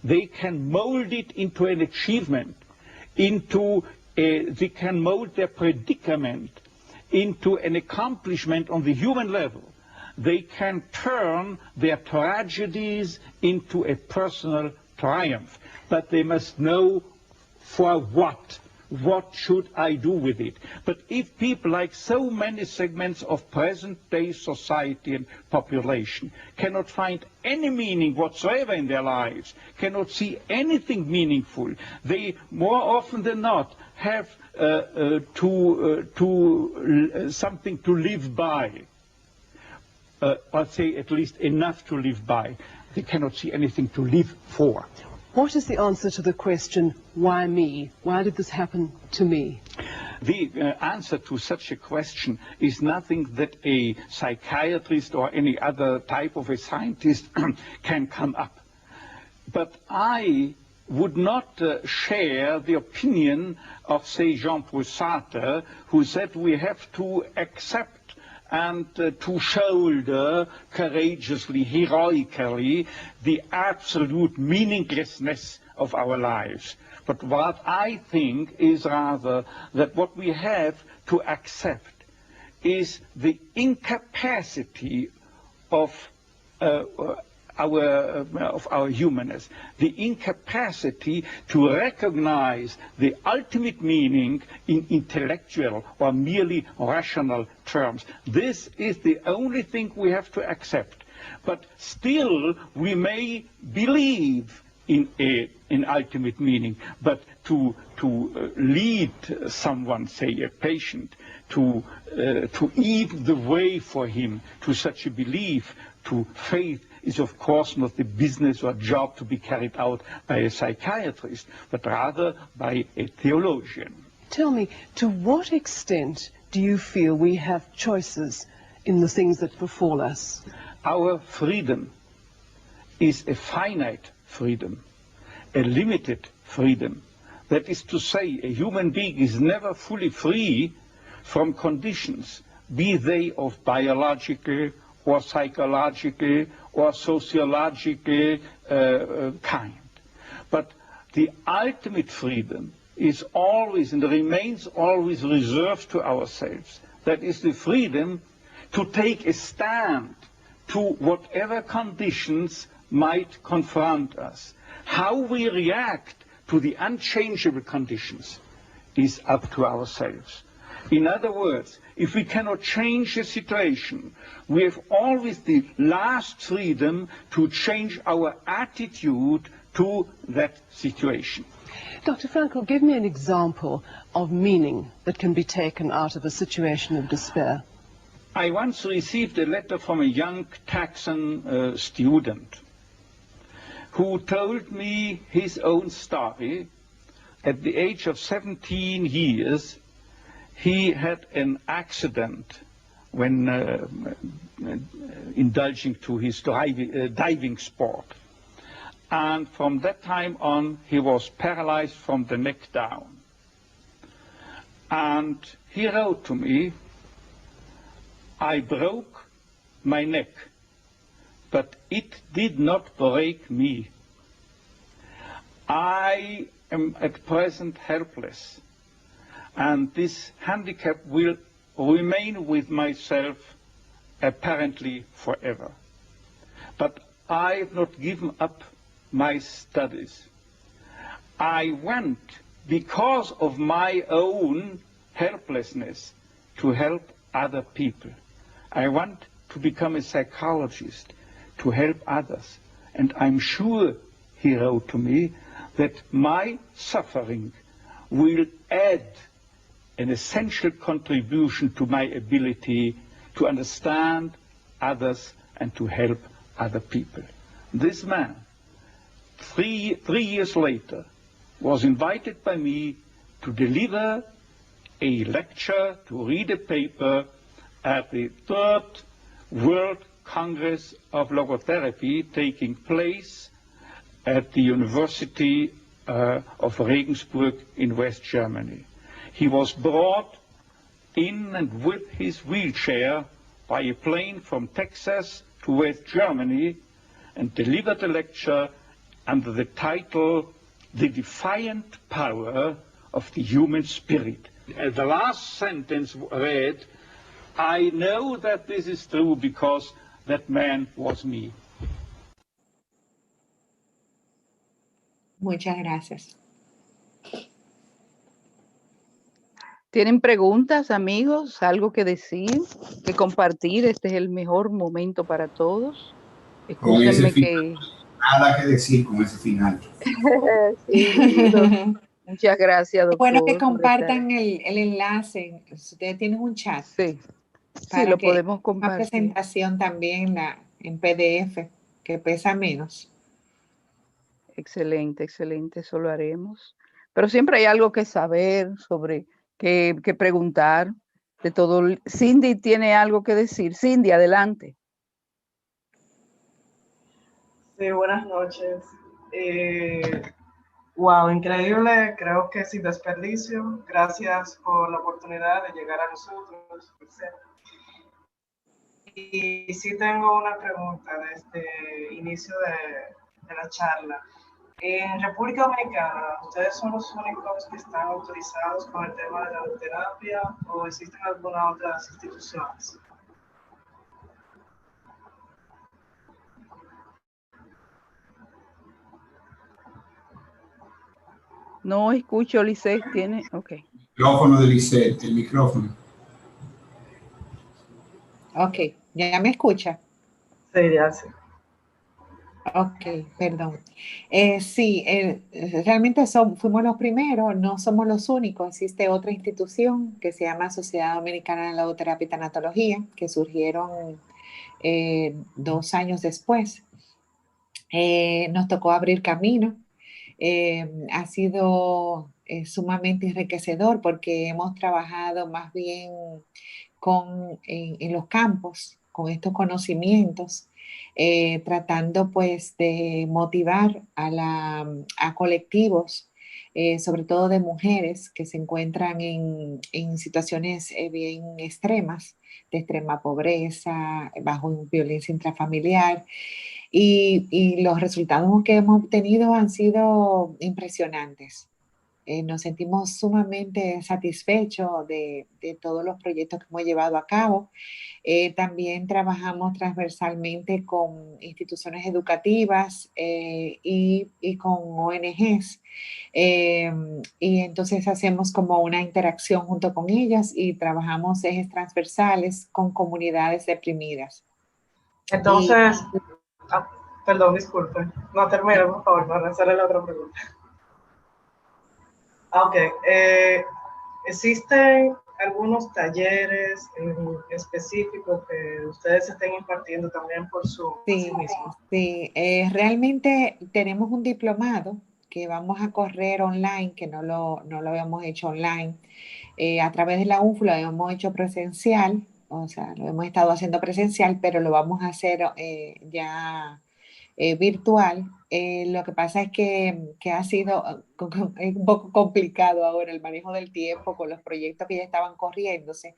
they can mold it into an achievement, they can mold their predicament into an accomplishment on the human level. They can turn their tragedies into a personal triumph. But they must know for what. What should I do with it? But if people, like so many segments of present-day society and population, cannot find any meaning whatsoever in their lives, cannot see anything meaningful, they more often than not have something to live by. Or say at least enough to live by. They cannot see anything to live for. What is the answer to the question, why me? Why did this happen to me? The answer to such a question is nothing that a psychiatrist or any other type of a scientist can come up. But I would not share the opinion of, say, Jean-Paul Sartre, who said we have to accept and to shoulder courageously, heroically, the absolute meaninglessness of our lives. But what I think is rather that what we have to accept is the incapacity of our humanness, the incapacity to recognize the ultimate meaning in intellectual or merely rational terms. This is the only thing we have to accept. But still, we may believe in ultimate meaning, but to lead someone, say a patient, to eat the way for him to such a belief, to faith, is of course not the business or job to be carried out by a psychiatrist, but rather by a theologian. Tell me, to what extent do you feel we have choices in the things that befall us? Our freedom is a finite freedom, a limited freedom. That is to say, a human being is never fully free from conditions, be they of biological or psychological or sociological kind. But the ultimate freedom is always and remains always reserved to ourselves. That is the freedom to take a stand to whatever conditions might confront us. How we react to the unchangeable conditions is up to ourselves. In other words, if we cannot change the situation, we have always the last freedom to change our attitude to that situation. Dr. Frankl, give me an example of meaning that can be taken out of a situation of despair. I once received a letter from a young Texan student who told me his own story. At the age of 17 years, he had an accident when indulging to his diving sport. And from that time on, he was paralyzed from the neck down. And he wrote to me, I broke my neck, but it did not break me. I am at present helpless, and this handicap will remain with myself apparently forever. But I have not given up my studies. I went, because of my own helplessness, to help other people. I want to become a psychologist, to help others. And I'm sure, he wrote to me, that my suffering will add an essential contribution to my ability to understand others and to help other people. This man, three years later, was invited by me to deliver a lecture, to read a paper at the Third World Congress of Logotherapy taking place at the University of Regensburg in West Germany. He was brought in and with his wheelchair by a plane from Texas to West Germany and delivered a lecture under the title, The Defiant Power of the Human Spirit. The last sentence read, I know that this is true because that man was me. Muchas gracias. ¿Tienen preguntas, amigos? ¿Algo que decir? ¿Que compartir? Este es el mejor momento para todos. Escúchenme que... Nada que decir con ese final. Sí, lindo. Muchas gracias, doctor. Bueno, que compartan el enlace. Ustedes tienen un chat. Sí, para sí, lo que podemos una compartir. presentación también en PDF, que pesa menos. Excelente, excelente, eso lo haremos. Pero siempre hay algo que saber sobre, que preguntar de todo. Cindy tiene algo que decir. Cindy, adelante. Sí, buenas noches. Wow, increíble, creo que sin desperdicio. Gracias por la oportunidad de llegar a nosotros. Y sí tengo una pregunta desde el inicio de la charla. En República Dominicana, ¿ustedes son los únicos que están autorizados con el tema de la terapia o existen algunas otras instituciones? No escucho, Lisette, tiene, ok. Micrófono de Lisette, el micrófono. Ok, ¿ya me escucha? Sí, ya sé. Ok, perdón. Sí, realmente fuimos los primeros, no somos los únicos. Existe otra institución que se llama Sociedad Dominicana de Logoterapia y Tanatología, que surgieron 2 años después. Nos tocó abrir camino. Ha sido sumamente enriquecedor porque hemos trabajado más bien en los campos, con estos conocimientos, tratando pues de motivar a colectivos, sobre todo de mujeres que se encuentran en situaciones bien extremas, de extrema pobreza, bajo violencia intrafamiliar. Y los resultados que hemos obtenido han sido impresionantes. Nos sentimos sumamente satisfechos de todos los proyectos que hemos llevado a cabo. También trabajamos transversalmente con instituciones educativas y con ONGs. Y entonces hacemos como una interacción junto con ellas y trabajamos ejes transversales con comunidades deprimidas. Entonces, perdón, disculpe. No termine, por favor, para hacerle la otra pregunta. Ok. ¿Existen algunos talleres en específico que ustedes estén impartiendo también por Zoom. Sí, sí. Realmente tenemos un diplomado que vamos a correr online, que no lo habíamos hecho online. A través de la UNFU lo hemos hecho presencial, o sea, lo hemos estado haciendo presencial, pero lo vamos a hacer ya virtual. Lo que pasa es que ha sido es un poco complicado ahora el manejo del tiempo con los proyectos que ya estaban corriéndose,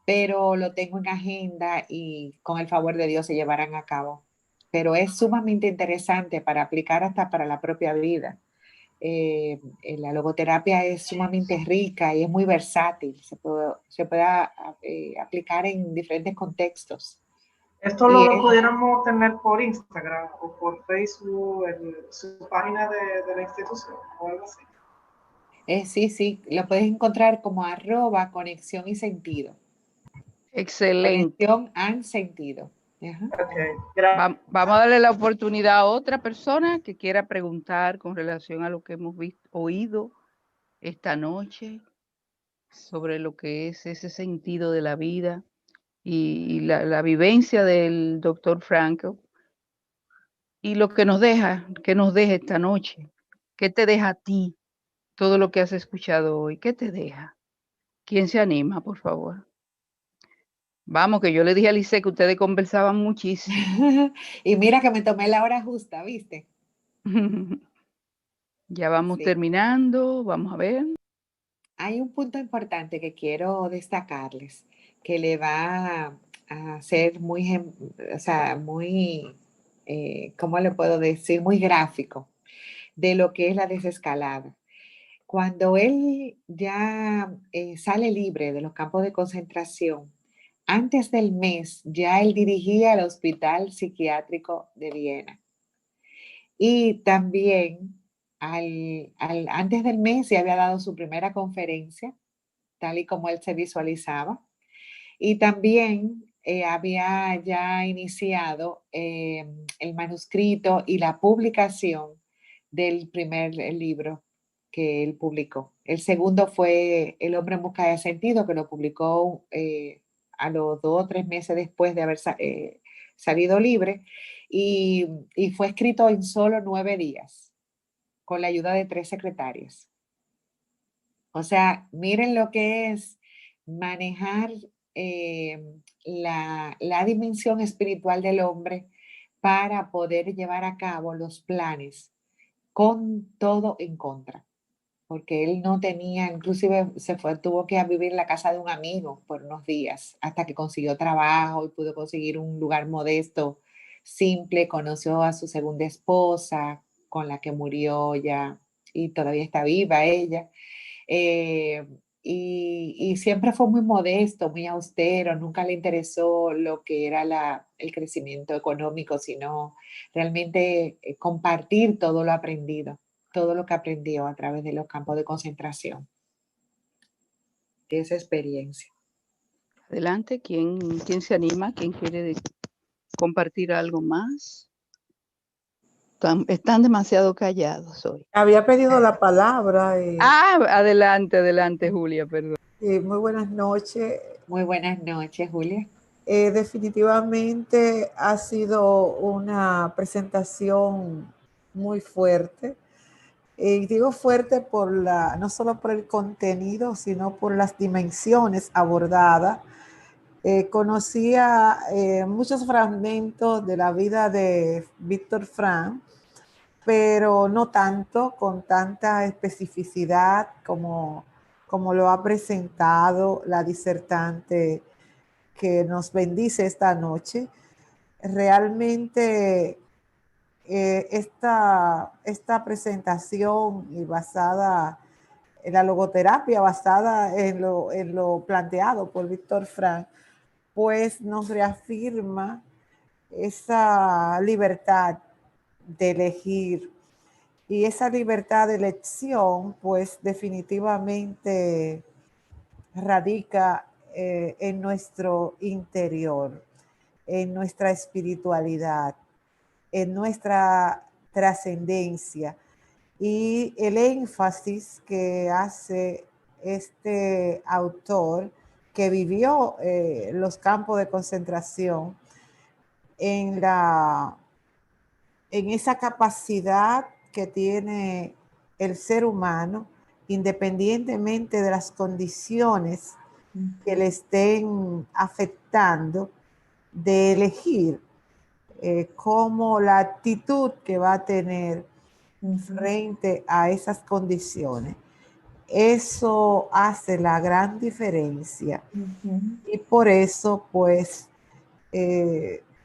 pero lo tengo en agenda y con el favor de Dios se llevarán a cabo. Pero es sumamente interesante para aplicar hasta para la propia vida. La logoterapia es sumamente rica y es muy versátil, se puede aplicar en diferentes contextos. Esto Y lo pudiéramos tener por Instagram o por Facebook, en su página de la institución o algo así. sí, lo puedes encontrar como @conexión y sentido. Excelente. Conexión and sentido. Ajá. Okay. Vamos a darle la oportunidad a otra persona que quiera preguntar con relación a lo que hemos oído esta noche sobre lo que es ese sentido de la vida y la vivencia del doctor Frankl y lo que nos deja esta noche. ¿Qué te deja a ti todo lo que has escuchado hoy? ¿Qué te deja? ¿Quién se anima, por favor? Vamos, que yo le dije a Lice que ustedes conversaban muchísimo. Y mira que me tomé la hora justa, ¿viste? Ya vamos Sí. terminando, vamos a ver. Hay un punto importante que quiero destacarles, que le va a ser muy, o sea, muy, ¿cómo le puedo decir? Muy gráfico de lo que es la desescalada. Cuando él ya sale libre de los campos de concentración, antes del mes ya él dirigía el Hospital Psiquiátrico de Viena. Y también antes del mes ya había dado su primera conferencia, tal y como él se visualizaba. Y también había ya iniciado el manuscrito y la publicación del primer libro que él publicó. El segundo fue El hombre en busca de sentido, que lo publicó a los 2 o 3 meses después de haber salido libre y fue escrito en solo 9 días, con la ayuda de 3 secretarias. O sea, miren lo que es manejar la dimensión espiritual del hombre para poder llevar a cabo los planes con todo en contra, porque él no tenía, inclusive tuvo que vivir en la casa de un amigo por unos días hasta que consiguió trabajo y pudo conseguir un lugar modesto, simple, conoció a su segunda esposa con la que murió ya y todavía está viva ella. eh, y siempre fue muy modesto, muy austero, nunca le interesó lo que era el crecimiento económico, sino realmente compartir todo lo aprendido, todo lo que aprendió a través de los campos de concentración, de esa experiencia. Adelante, ¿quién se anima? ¿Quién quiere compartir algo más? Están demasiado callados hoy. Había pedido la palabra. Adelante, Julia, perdón. Muy buenas noches. Muy buenas noches, Julia. Definitivamente ha sido una presentación muy fuerte. Y digo fuerte no solo por el contenido, sino por las dimensiones abordadas. Conocía muchos fragmentos de la vida de Víctor Frank, pero no tanto, con tanta especificidad como lo ha presentado la disertante que nos bendice esta noche. Realmente esta presentación y basada en la logoterapia, basada en lo planteado por Víctor Frank, pues nos reafirma esa libertad de elegir. Y esa libertad de elección, pues definitivamente radica en nuestro interior, en nuestra espiritualidad, en nuestra trascendencia. Y el énfasis que hace este autor que vivió los campos de concentración, en esa capacidad que tiene el ser humano, independientemente de las condiciones que le estén afectando, de elegir cómo la actitud que va a tener frente a esas condiciones. Eso hace la gran diferencia. Y por eso, pues,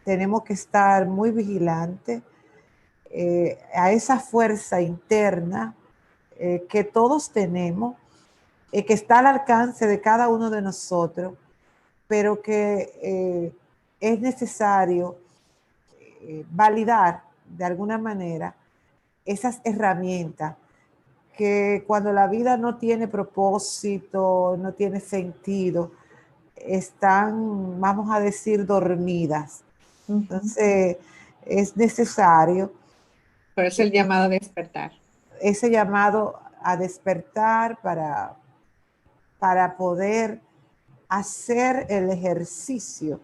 tenemos que estar muy vigilantes a esa fuerza interna que todos tenemos, que está al alcance de cada uno de nosotros, pero que es necesario validar de alguna manera esas herramientas que cuando la vida no tiene propósito, no tiene sentido, están, vamos a decir, dormidas. Entonces, es necesario. Por eso el llamado a despertar. Ese llamado a despertar para poder hacer el ejercicio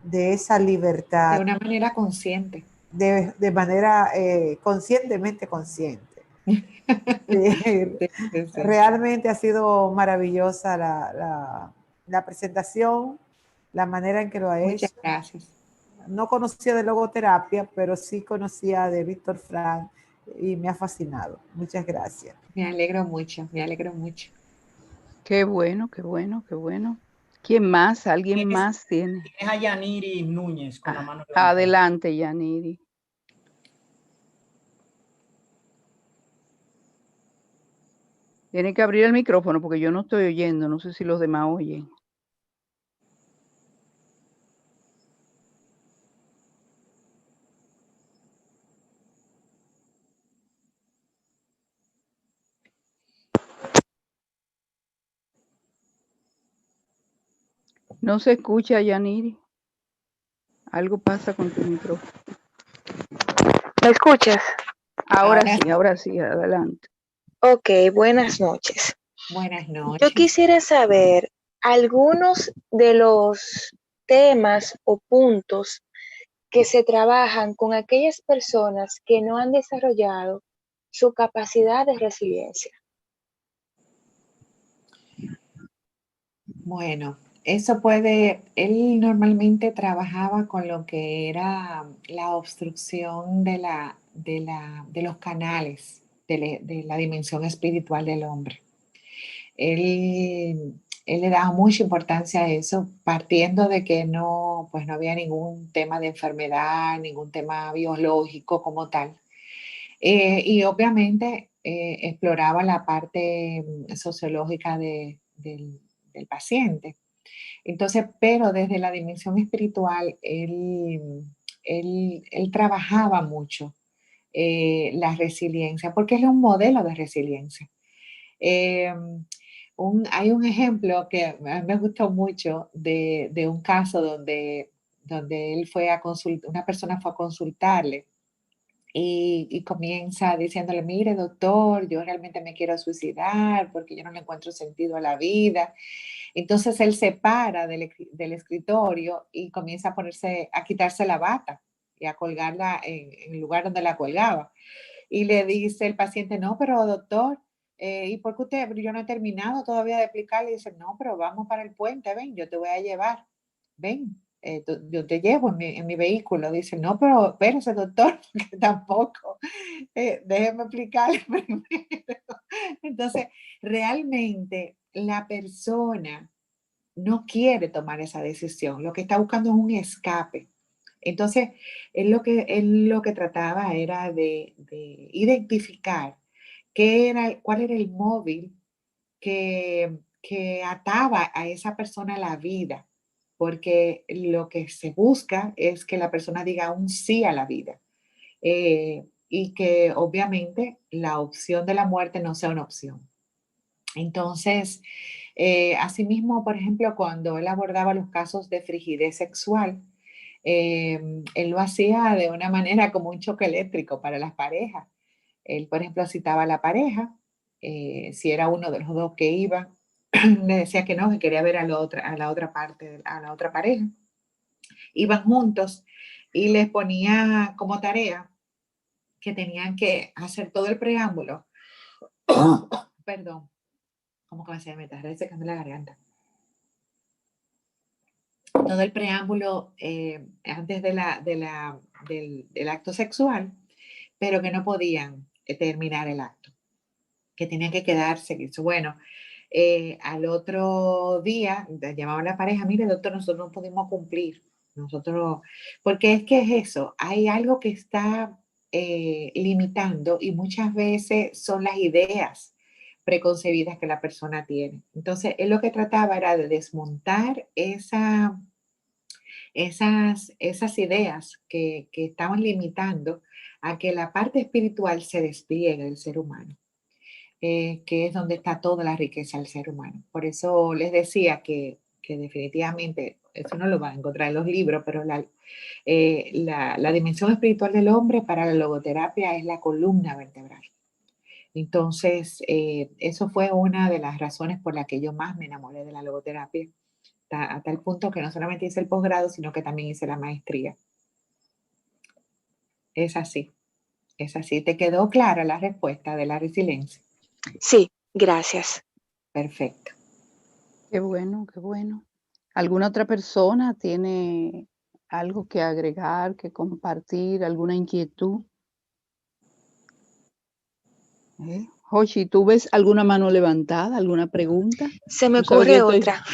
de esa libertad. De una manera consciente. De manera conscientemente consciente. Sí. Realmente ha sido maravillosa la presentación, la manera en que lo ha hecho. Muchas gracias. No conocía de logoterapia, pero sí conocía de Víctor Frank y me ha fascinado. Muchas gracias. Me alegro mucho, me alegro mucho. Qué bueno, qué bueno, qué bueno. ¿Quién más? ¿Alguien más tiene? Tienes a Yaniri Núñez con la mano levantada. Adelante, Yaniri. Tiene que abrir el micrófono porque yo no estoy oyendo, no sé si los demás oyen. No se escucha, Yaniri. Algo pasa con tu micrófono. ¿Me escuchas? Ahora sí, adelante. Ok, buenas noches. Buenas noches. Yo quisiera saber algunos de los temas o puntos que se trabajan con aquellas personas que no han desarrollado su capacidad de resiliencia. Bueno, él normalmente trabajaba con lo que era la obstrucción de los canales de la dimensión espiritual del hombre. Él le daba mucha importancia a eso, partiendo de que no había ningún tema de enfermedad, ningún tema biológico como tal. Y obviamente exploraba la parte sociológica del paciente. Entonces, pero desde la dimensión espiritual, él trabajaba mucho la resiliencia, porque es un modelo de resiliencia. Hay un ejemplo que a mí me gustó mucho de un caso donde él fue a consultar, una persona fue a consultarle y comienza diciéndole, mire doctor, yo realmente me quiero suicidar porque yo no le encuentro sentido a la vida. Entonces él se para del escritorio y comienza a quitarse la bata y a colgarla en el lugar donde la colgaba. Y le dice el paciente, no, pero doctor, ¿y por qué yo no he terminado todavía de explicarle? Y dice, no, pero vamos para el puente, ven, yo te voy a llevar, ven, yo te llevo en mi vehículo. Dice, no, pero espérese, doctor, porque tampoco, déjeme explicarle primero. Entonces, realmente la persona no quiere tomar esa decisión, lo que está buscando es un escape. Entonces, él lo que trataba era de identificar cuál era el móvil que ataba a esa persona a la vida, porque lo que se busca es que la persona diga un sí a la vida y que obviamente la opción de la muerte no sea una opción. Entonces, asimismo, por ejemplo, cuando él abordaba los casos de frigidez sexual, él lo hacía de una manera como un choque eléctrico para las parejas. Él, por ejemplo, citaba a la pareja, si era uno de los dos que iba, le decía que no, que quería ver a la otra parte, a la otra pareja. Iban juntos y les ponía como tarea que tenían que hacer todo el preámbulo. Perdón, ¿cómo que se me está resecando la garganta? Todo el preámbulo antes del acto sexual, pero que no podían terminar el acto, que tenían que quedarse. Bueno, al otro día llamaban a la pareja, mire doctor, nosotros no pudimos cumplir, porque es que es eso, hay algo que está limitando y muchas veces son las ideas preconcebidas que la persona tiene. Entonces, él lo que trataba era de desmontar esas ideas que estaban limitando a que la parte espiritual se despliegue del ser humano, que es donde está toda la riqueza del ser humano. Por eso les decía que definitivamente, eso no lo van a encontrar en los libros, pero la dimensión espiritual del hombre para la logoterapia es la columna vertebral. Entonces, eso fue una de las razones por las que yo más me enamoré de la logoterapia, a tal punto que no solamente hice el posgrado, sino que también hice la maestría. Es así, es así. ¿Te quedó clara la respuesta de la resiliencia? Sí, gracias. Perfecto. Qué bueno, qué bueno. ¿Alguna otra persona tiene algo que agregar, que compartir, alguna inquietud? Joshi, ¿tú ves alguna mano levantada, alguna pregunta? Se me ocurre otra.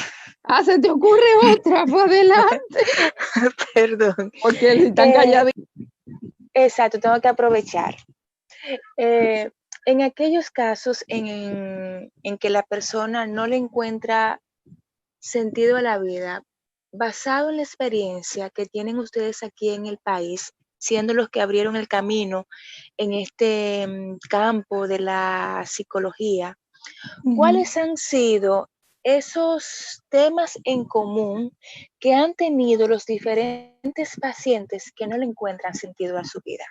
Ah, ¿se te ocurre otra? Pues adelante. Perdón. Porque si están callados. Exacto, tengo que aprovechar. En aquellos casos en que la persona no le encuentra sentido a la vida, basado en la experiencia que tienen ustedes aquí en el país, siendo los que abrieron el camino en este campo de la psicología, ¿cuáles han sido esos temas en común que han tenido los diferentes pacientes que no le encuentran sentido a su vida?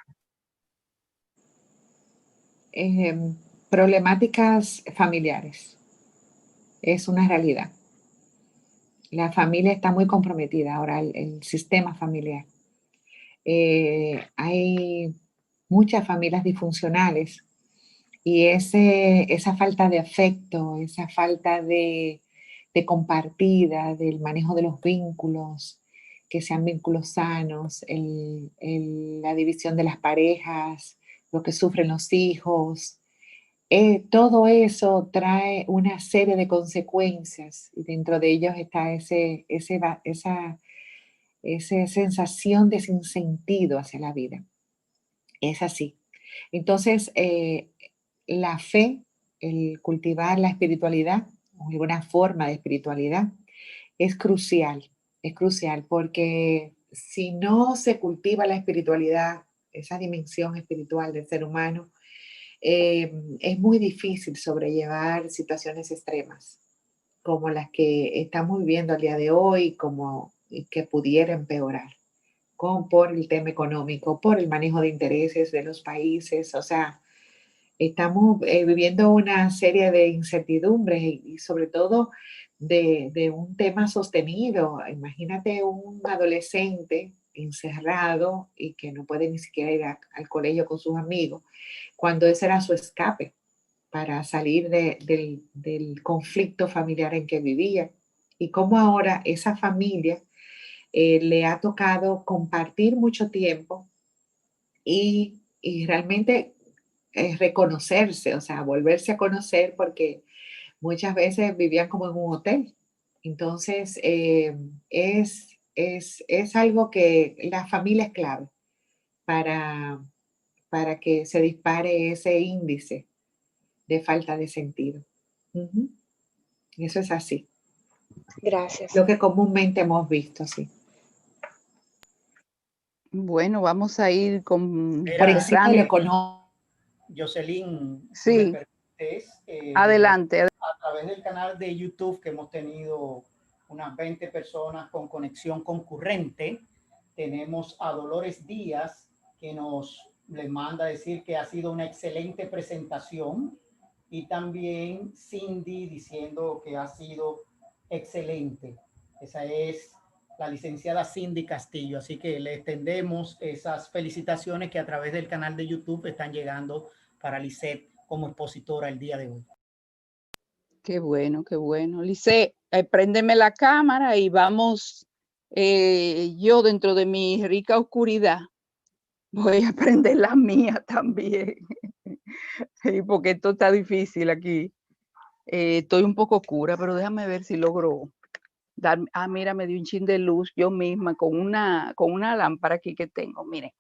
Problemáticas familiares. Es una realidad. La familia está muy comprometida ahora, el sistema familiar. Hay muchas familias disfuncionales y esa falta de afecto, esa falta de compartida, del manejo de los vínculos, que sean vínculos sanos, la división de las parejas, lo que sufren los hijos, todo eso trae una serie de consecuencias y dentro de ellos está esa sensación de sinsentido hacia la vida. Es así. Entonces, la fe, el cultivar la espiritualidad, o alguna forma de espiritualidad, es crucial porque si no se cultiva la espiritualidad, esa dimensión espiritual del ser humano, es muy difícil sobrellevar situaciones extremas como las que estamos viviendo al día de hoy, y que pudiera empeorar por el tema económico, por el manejo de intereses de los países. O sea, estamos viviendo una serie de incertidumbres y sobre todo de un tema sostenido. Imagínate un adolescente encerrado y que no puede ni siquiera ir al colegio con sus amigos, cuando ese era su escape para salir del conflicto familiar en que vivía. Y cómo ahora esa familia le ha tocado compartir mucho tiempo y realmente reconocerse, o sea, volverse a conocer, porque muchas veces vivían como en un hotel. Entonces, es algo que la familia es clave para que se dispare ese índice de falta de sentido. Eso es así. Gracias. Lo que comúnmente hemos visto, sí. Bueno, vamos a ir con... Por encima de lo económico. Jocelyn, sí. si me permites, Adelante. A través del canal de YouTube, que hemos tenido unas 20 personas con conexión concurrente, tenemos a Dolores Díaz, que les manda decir que ha sido una excelente presentación, y también Cindy diciendo que ha sido excelente. Esa es la licenciada Cindy Castillo, así que le extendemos esas felicitaciones que a través del canal de YouTube están llegando para Lisette como expositora el día de hoy. Qué bueno, qué bueno. Lisette, préndeme la cámara y vamos, yo dentro de mi rica oscuridad, voy a prender la mía también. Sí, porque esto está difícil aquí. Estoy un poco oscura, pero déjame ver si logro dar. Ah, mira, me dio un chin de luz yo misma con una lámpara aquí que tengo. Miren,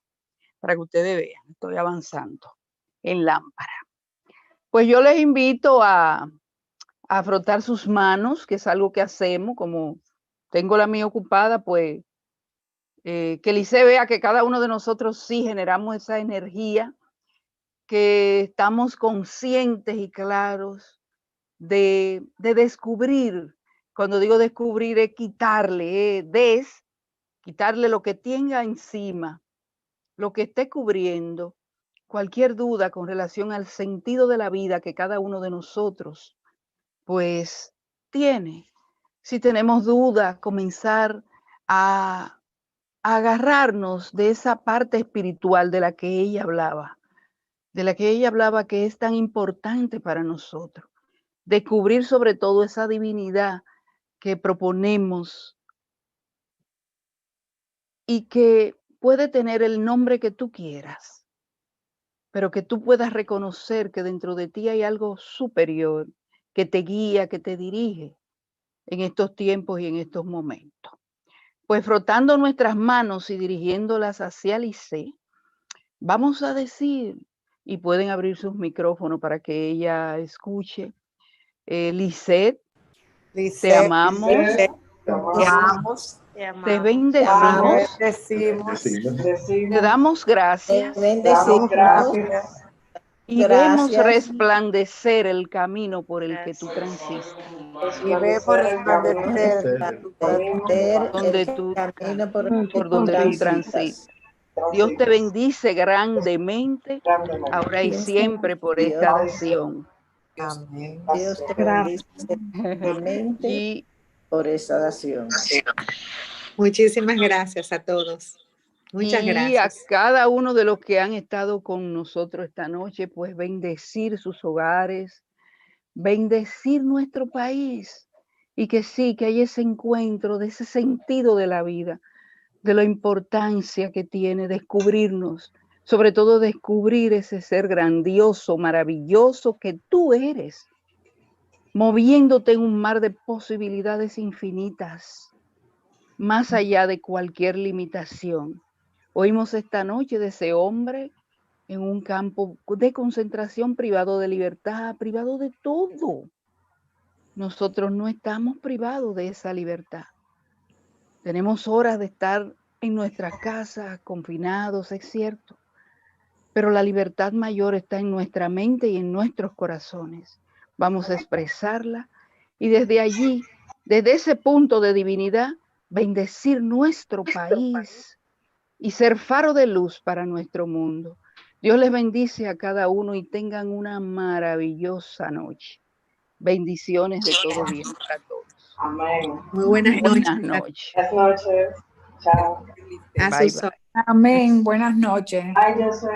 para que ustedes vean, estoy avanzando en lámpara. Pues yo les invito a frotar sus manos, que es algo que hacemos, como tengo la mía ocupada, pues que Lisette vea que cada uno de nosotros sí generamos esa energía, que estamos conscientes y claros de descubrir. Cuando digo descubrir es quitarle, quitarle lo que tenga encima, lo que esté cubriendo, cualquier duda con relación al sentido de la vida que cada uno de nosotros pues tiene. Si tenemos dudas, comenzar a agarrarnos de esa parte espiritual de la que ella hablaba, que es tan importante para nosotros. Descubrir sobre todo esa divinidad que proponemos y que puede tener el nombre que tú quieras, pero que tú puedas reconocer que dentro de ti hay algo superior que te guía, que te dirige en estos tiempos y en estos momentos. Pues frotando nuestras manos y dirigiéndolas hacia Lisette, vamos a decir, y pueden abrir sus micrófonos para que ella escuche, Lisette, te amamos, te bendecimos, te damos gracias y vemos resplandecer el camino por el que tú transistes. Por donde tú transitas. Dios te bendice grandemente, ahora y siempre por esta nación. Amén. Dios te bendice grandemente y por esta nación. Muchísimas gracias a todos. Muchas gracias. Y a cada uno de los que han estado con nosotros esta noche, pues bendecir sus hogares, bendecir nuestro país y que sí, que hay ese encuentro de ese sentido de la vida, de la importancia que tiene descubrirnos, sobre todo descubrir ese ser grandioso, maravilloso que tú eres, moviéndote en un mar de posibilidades infinitas, más allá de cualquier limitación. Oímos esta noche de ese hombre en un campo de concentración, privado de libertad, privado de todo. Nosotros no estamos privados de esa libertad. Tenemos horas de estar en nuestras casas, confinados, es cierto, pero la libertad mayor está en nuestra mente y en nuestros corazones. Vamos a expresarla y desde allí, desde ese punto de divinidad, bendecir nuestro país y ser faro de luz para nuestro mundo. Dios les bendice a cada uno y tengan una maravillosa noche. Bendiciones de todo bien para todos. Amén. Muy buenas noches. Buenas noches. Buenas noches. Chao. A sus Bye, bye. Amén. Buenas noches. Ay, yo sé.